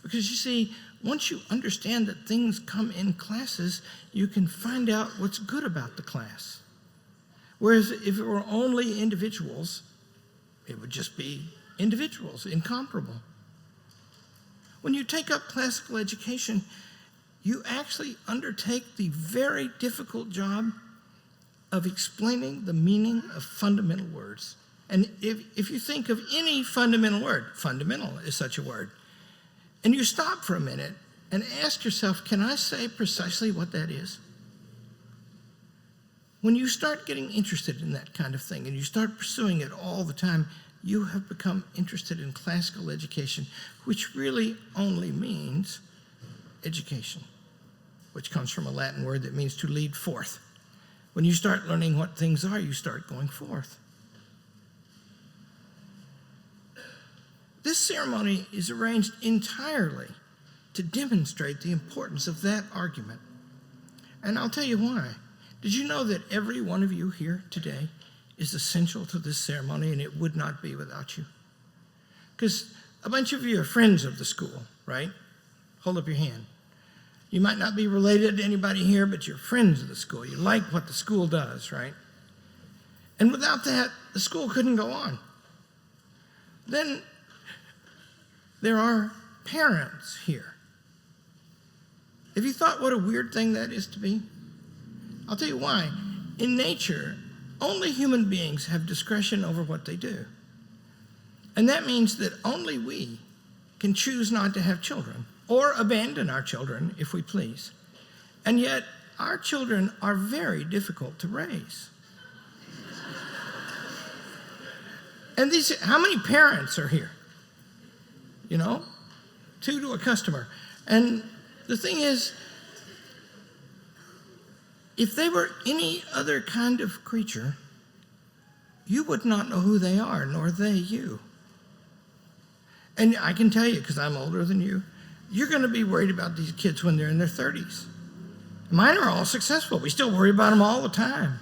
Because you see, once you understand that things come in classes, you can find out what's good about the class. Whereas if it were only individuals, it would just be individuals, incomparable. When you take up classical education, you actually undertake the very difficult job of explaining the meaning of fundamental words. And if you think of any fundamental word, fundamental is such a word, and you stop for a minute and ask yourself, can I say precisely what that is? When you start getting interested in that kind of thing and you start pursuing it all the time, you have become interested in classical education, which really only means education, which comes from a Latin word that means to lead forth. When you start learning what things are, you start going forth. This ceremony is arranged entirely to demonstrate the importance of that argument. And I'll tell you why. Did you know that every one of you here today is essential to this ceremony, and it would not be without you? Because a bunch of you are friends of the school, right? Hold up your hand. You might not be related to anybody here, but you're friends of the school. You like what the school does, right? And without that, the school couldn't go on. Then there are parents here. Have you thought what a weird thing that is to be? I'll tell you why. In nature, only human beings have discretion over what they do. And that means that only we can choose not to have children or abandon our children if we please. And yet, our children are very difficult to raise. And how many parents are here? You know, 2 to a customer. And the thing is, if they were any other kind of creature, you would not know who they are, nor they you. And I can tell you, because I'm older than you, you're going to be worried about these kids when they're in their 30s. Mine are all successful. We still worry about them all the time.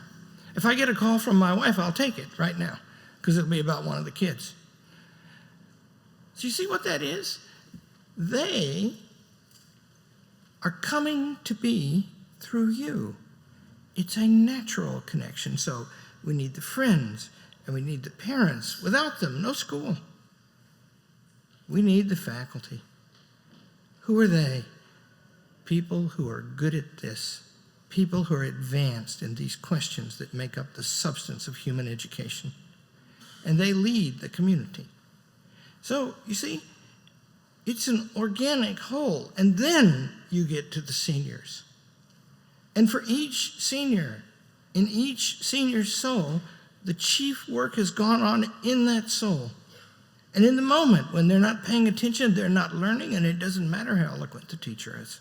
If I get a call from my wife, I'll take it right now, because it'll be about one of the kids. So you see what that is? They are coming to be through you. It's a natural connection. So we need the friends and we need the parents. Without them, no school. We need the faculty. Who are they? People who are good at this. People who are advanced in these questions that make up the substance of human education. And they lead the community. So, you see, it's an organic whole. And then you get to the seniors. And for each senior, in each senior's soul, the chief work has gone on in that soul. And in the moment when they're not paying attention, they're not learning, and it doesn't matter how eloquent the teacher is.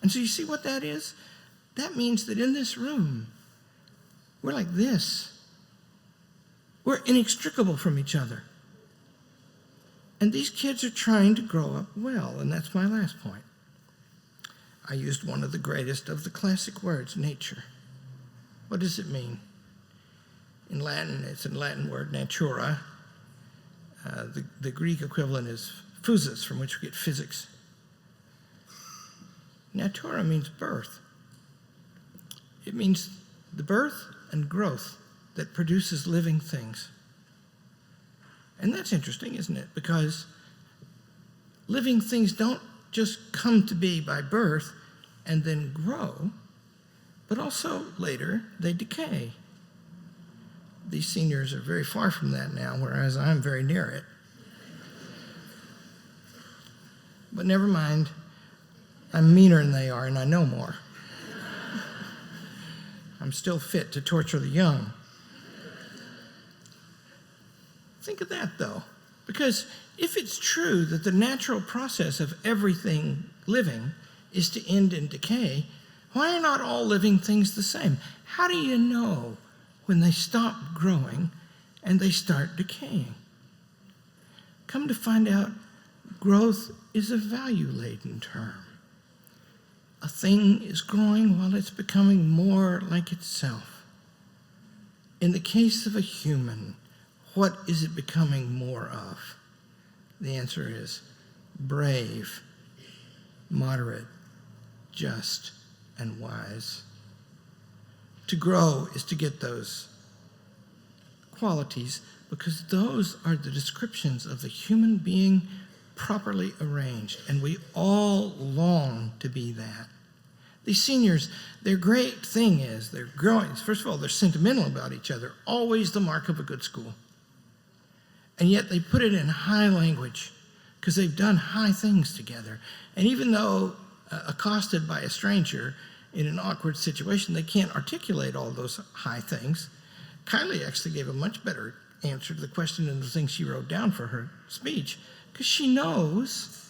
And so you see what that is? That means that in this room, we're like this. We're inextricable from each other. And these kids are trying to grow up well, and that's my last point. I used one of the greatest of the classic words, nature. What does it mean? In Latin, it's a Latin word, natura. The Greek equivalent is physis, from which we get physics. Natura means birth. It means the birth and growth that produces living things. And that's interesting, isn't it? Because living things don't just come to be by birth and then grow, but also later they decay. These seniors are very far from that now, whereas I'm very near it. But never mind, I'm meaner than they are and I know more. I'm still fit to torture the young. Think of that, though, because if it's true that the natural process of everything living is to end in decay, why are not all living things the same? How do you know when they stop growing and they start decaying? Come to find out, growth is a value-laden term. A thing is growing while it's becoming more like itself. In the case of a human, what is it becoming more of? The answer is brave, moderate, just, and wise. To grow is to get those qualities because those are the descriptions of the human being properly arranged, and we all long to be that. These seniors, their great thing is they're growing. First of all, they're sentimental about each other, always the mark of a good school. And yet they put it in high language because they've done high things together. And even though accosted by a stranger in an awkward situation, they can't articulate all those high things. Kylie actually gave a much better answer to the question than the things she wrote down for her speech, because she knows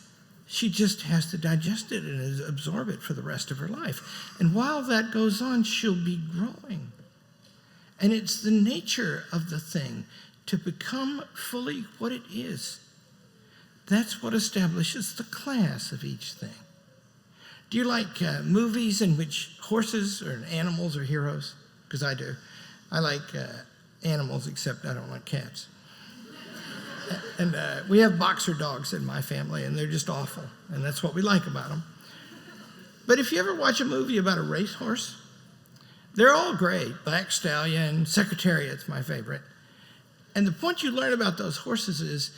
she just has to digest it and absorb it for the rest of her life. And while that goes on, she'll be growing. And it's the nature of the thing to become fully what it is. That's what establishes the class of each thing. Do you like movies in which horses or animals are heroes? Because I do. I like animals, except I don't like cats. And we have boxer dogs in my family, and they're just awful, and that's what we like about them. But if you ever watch a movie about a racehorse, they're all great. Black Stallion, Secretariat's my favorite. And the point you learn about those horses is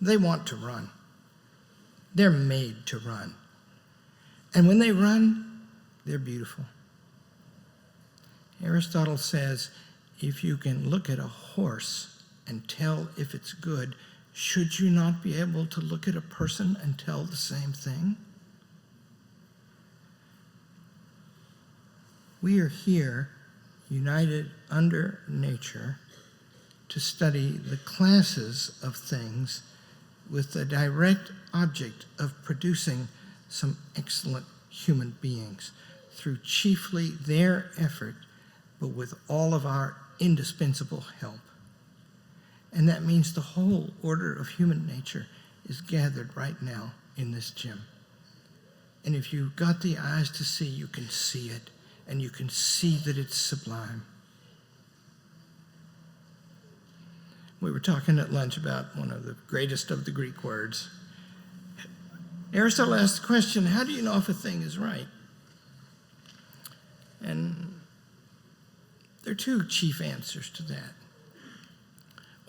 they want to run. They're made to run. And when they run, they're beautiful. Aristotle says, if you can look at a horse and tell if it's good, should you not be able to look at a person and tell the same thing? We are here, united under nature, to study the classes of things with the direct object of producing some excellent human beings through chiefly their effort, but with all of our indispensable help. And that means the whole order of human nature is gathered right now in this gym. And if you've got the eyes to see, you can see it, and you can see that it's sublime. We were talking at lunch about one of the greatest of the Greek words. Aristotle asked the question, how do you know if a thing is right? And there are two chief answers to that.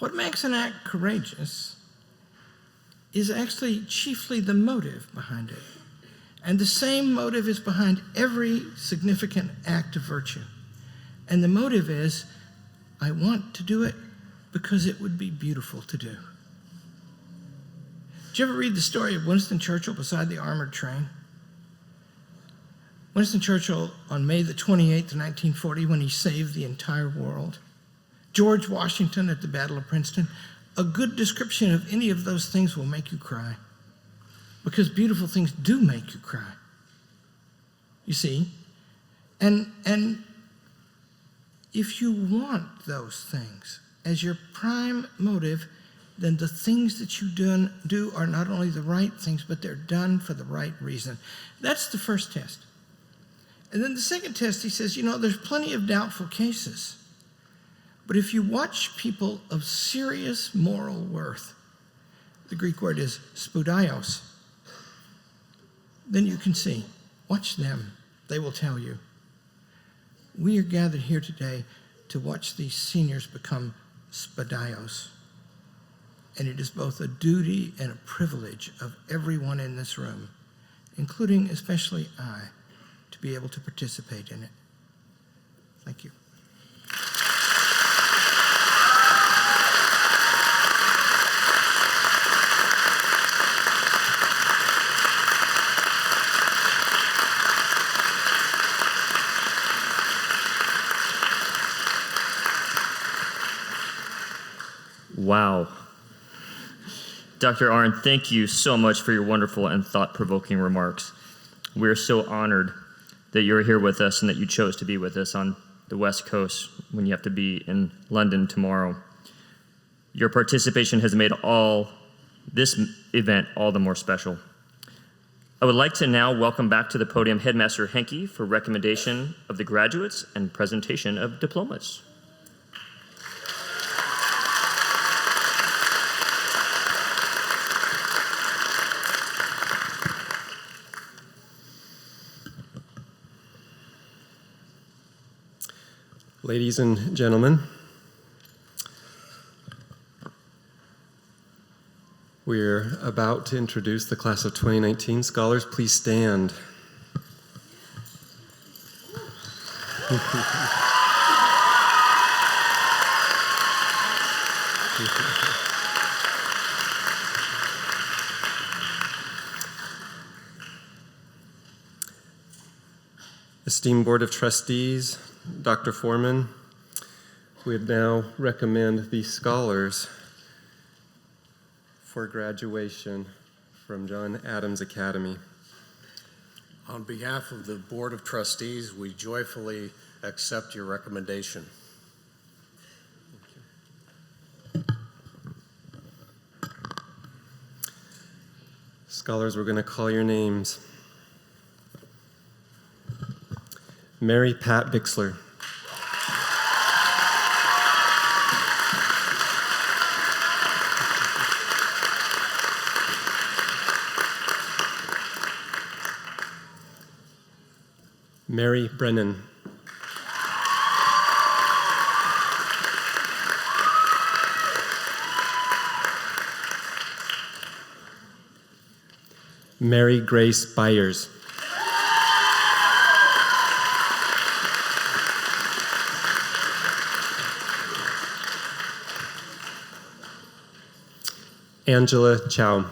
What makes an act courageous is actually chiefly the motive behind it. And the same motive is behind every significant act of virtue. And the motive is, I want to do it because it would be beautiful to do. Did you ever read the story of Winston Churchill beside the armored train? Winston Churchill, on May the 28th, 1940, when he saved the entire world. George Washington at the Battle of Princeton. A good description of any of those things will make you cry, because beautiful things do make you cry. You see? And if you want those things as your prime motive, then the things that you do are not only the right things, but they're done for the right reason. That's the first test. And then the second test, he says, there's plenty of doubtful cases. But if you watch people of serious moral worth, the Greek word is spoudios, then you can see. Watch them. They will tell you. We are gathered here today to watch these seniors become spoudios. And it is both a duty and a privilege of everyone in this room, including especially I, to be able to participate in it. Thank you. Wow. Dr. Arnn, thank you so much for your wonderful and thought-provoking remarks. We are so honored that you're here with us and that you chose to be with us on the West Coast when you have to be in London tomorrow. Your participation has made this event all the more special. I would like to now welcome back to the podium Headmaster Henke for recommendation of the graduates and presentation of diplomas. Ladies and gentlemen, we're about to introduce the class of 2019. Scholars, please stand. Esteemed Board of Trustees, Dr. Foreman, we would now recommend the scholars for graduation from John Adams Academy. On behalf of the Board of Trustees, we joyfully accept your recommendation. Scholars, we're going to call your names. Mary Pat Bixler. Mary Brennan. Mary Grace Byers. Angela Chow.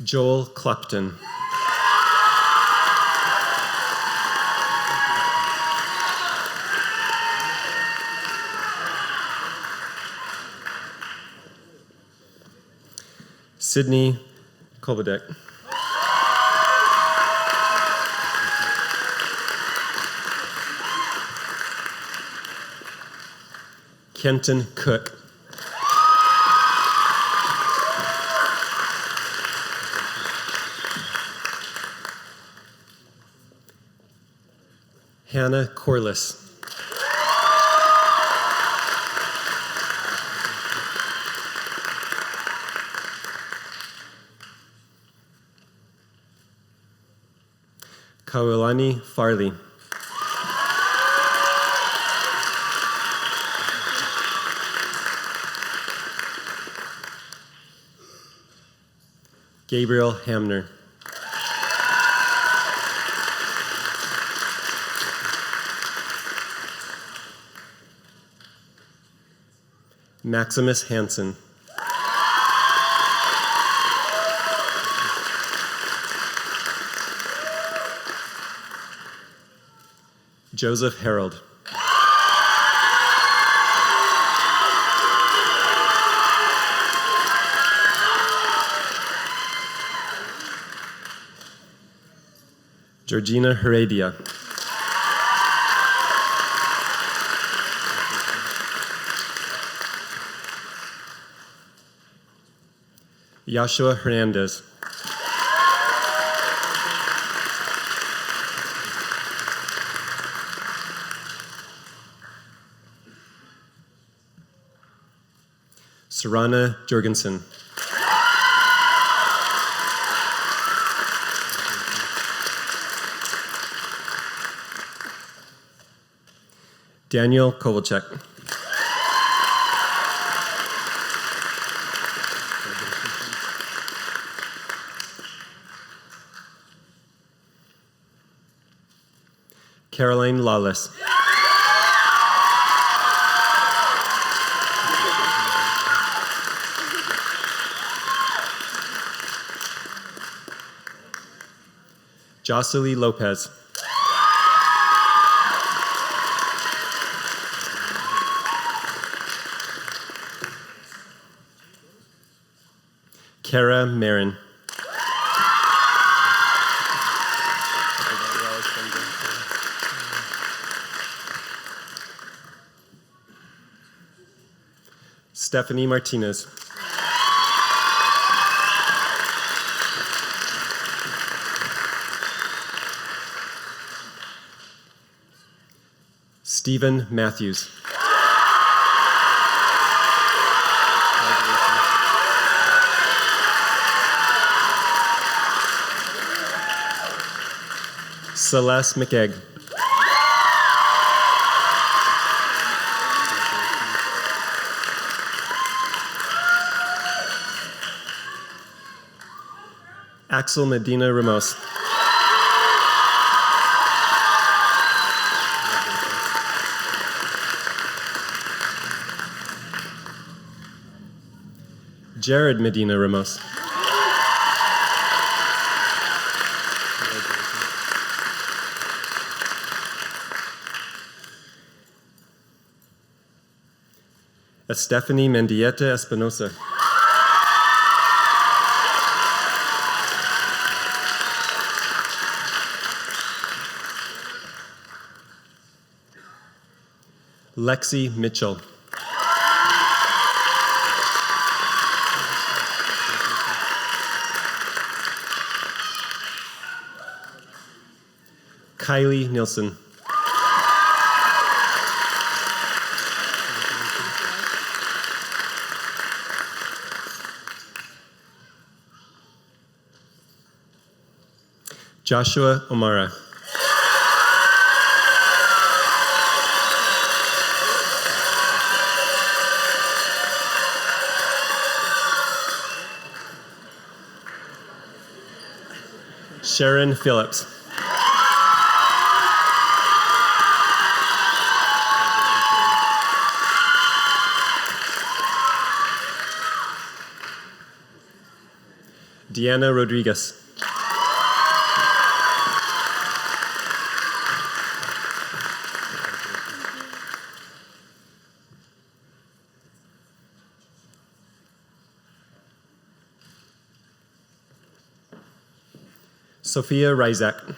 Joel Clupton. Sydney Kolbadek. Kenton Cook. Hannah Corliss. Kaulani Farley. Gabriel Hamner. Maximus Hansen. Joseph Harold. Georgina Heredia. Yashua Hernandez. Sarana Jorgensen. Daniel Kovalchuk. Caroline Lawless. Jocelyn Lopez. Kara Marin. Stephanie Martinez. Stephen Matthews. Celeste McEgg. Axel Medina Ramos. Jared Medina Ramos. Stephanie Mendieta Espinosa. Lexi Mitchell. Kylie Nielsen. Joshua O'Mara. Sharon Phillips. Deanna Rodriguez. Sophia Rizak.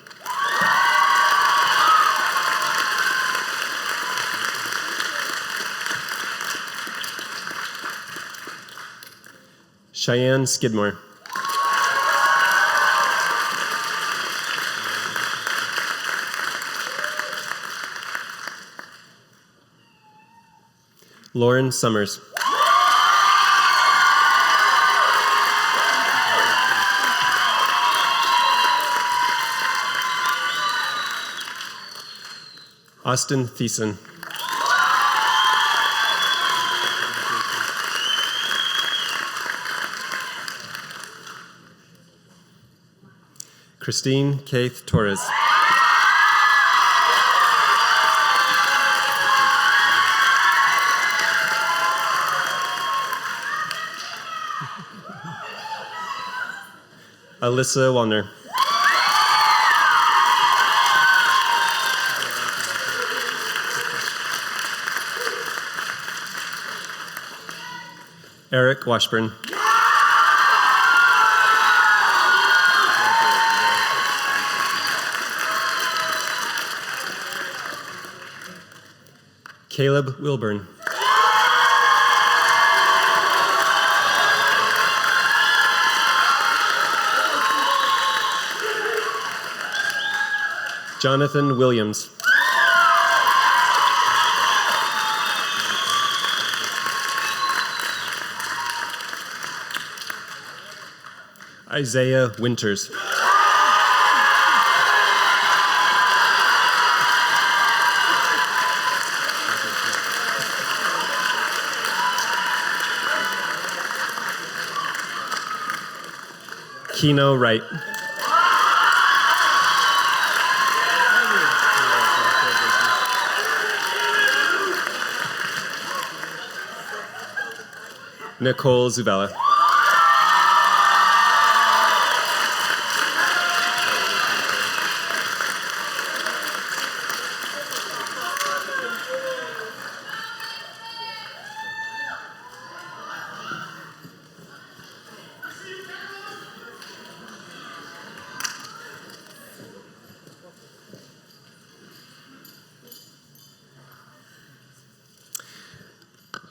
Cheyenne Skidmore. Lauren Summers. Austin Thiessen. Christine Keith Torres. Alyssa Wallner. Eric Washburn. Caleb Wilburn. Jonathan Williams. Isaiah Winters. Keno Wright. Nicole Zubella.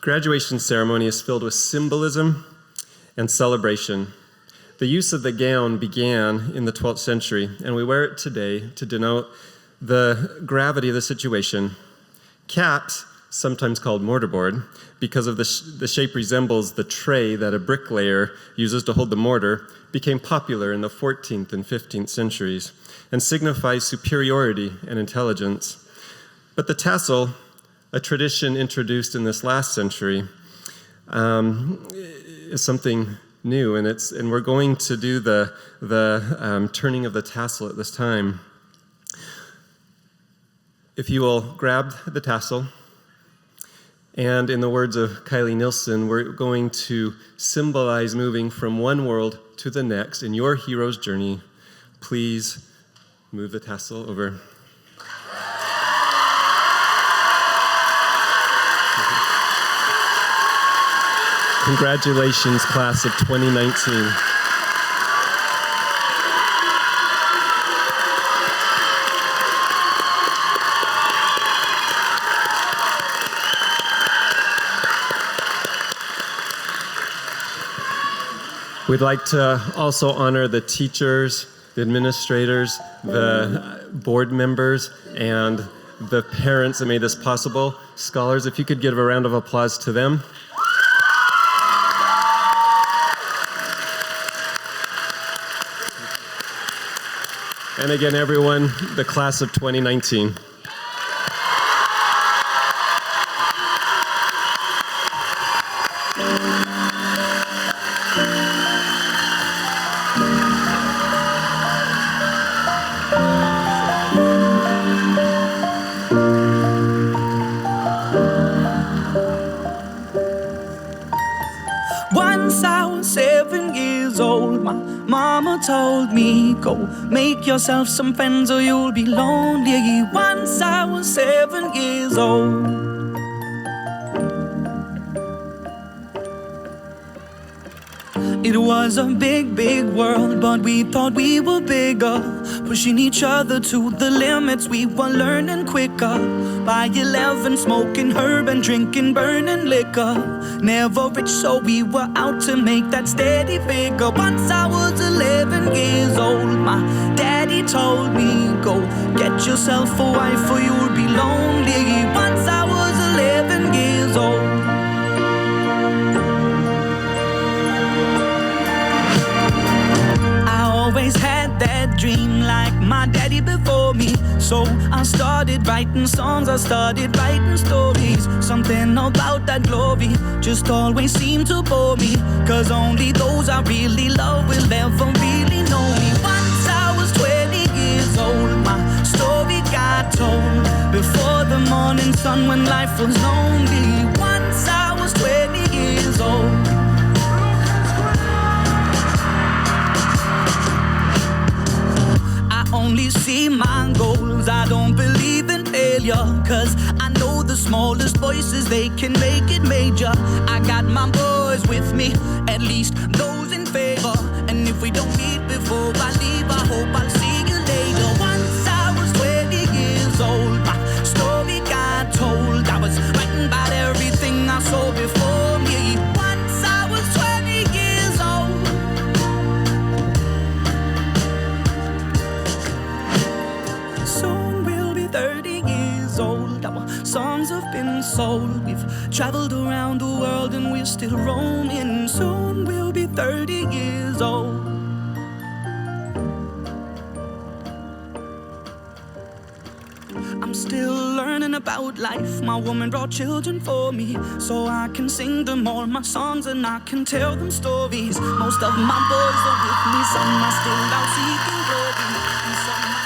Graduation ceremony is filled with symbolism and celebration. The use of the gown began in the 12th century, and we wear it today to denote the gravity of the situation. Caps, sometimes called mortarboard, because of the shape resembles the tray that a bricklayer uses to hold the mortar, became popular in the 14th and 15th centuries and signifies superiority and intelligence. But the tassel, a tradition introduced in this last century, is something new, and we're going to do the turning of the tassel at this time. If you will grab the tassel, and in the words of Kylie Nilsson, we're going to symbolize moving from one world to the next in your hero's journey. Please move the tassel over. Congratulations, class of 2019. We'd like to also honor the teachers, the administrators, the board members, and the parents that made this possible. Scholars, if you could give a round of applause to them. And again, everyone, the class of 2019. Once I was 7 years old, my mama told me, go make yourself some friends or you'll be lonely. Once I was 7 years old. It was a big, big world, but we thought we were bigger, pushing each other to the limits. We were learning quicker. By 11, smoking herb and drinking burning liquor. Never rich, so we were out to make that steady figure. Once I was 11 years old, my daddy told me, go get yourself a wife or you'll be lonely. Once I was 11 years old. Always had that dream like my daddy before me. So I started writing songs, I started writing stories. Something about that glory just always seemed to bore me, 'cause only those I really love will ever really know me. Once I was 20 years old, my story got told before the morning sun when life was lonely. Once I was 20 years old. Only see my goals, I don't believe in failure, 'cause I know the smallest voices, they can make it major. I got my boys with me, at least those in favor. And if we don't meet before I leave, I hope I'll see you later. Once I was 20 years old, my story got told. I was writing about everything I saw before me. Once I was 20 years old. Soon we'll be 30 years old. Our songs have been sold. We've traveled around the world and we're still roaming. Soon we'll be 30 years old. I'm still learning about life. My woman brought children for me, so I can sing them all my songs and I can tell them stories. Most of my boys are with me, some are still out seeking glory, and some are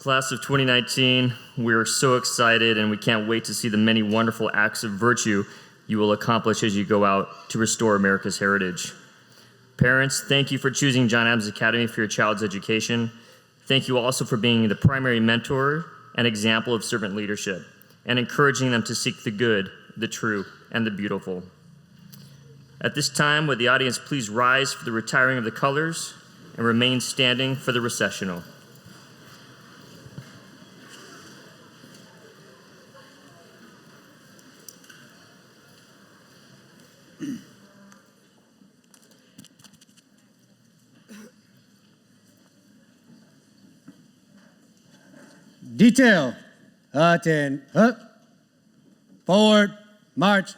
Class of 2019, we're so excited and we can't wait to see the many wonderful acts of virtue you will accomplish as you go out to restore America's heritage. Parents, thank you for choosing John Adams Academy for your child's education. Thank you also for being the primary mentor and example of servant leadership and encouraging them to seek the good, the true, and the beautiful. At this time, would the audience please rise for the retiring of the colors and remain standing for the recessional. Detail, attend, forward, march.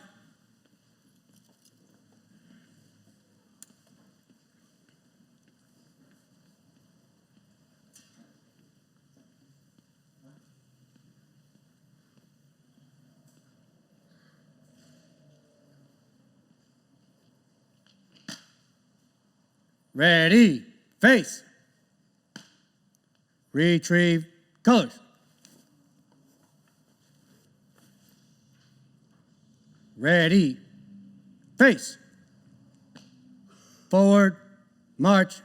Ready, face. Retrieve colors. Ready, face. Forward, march,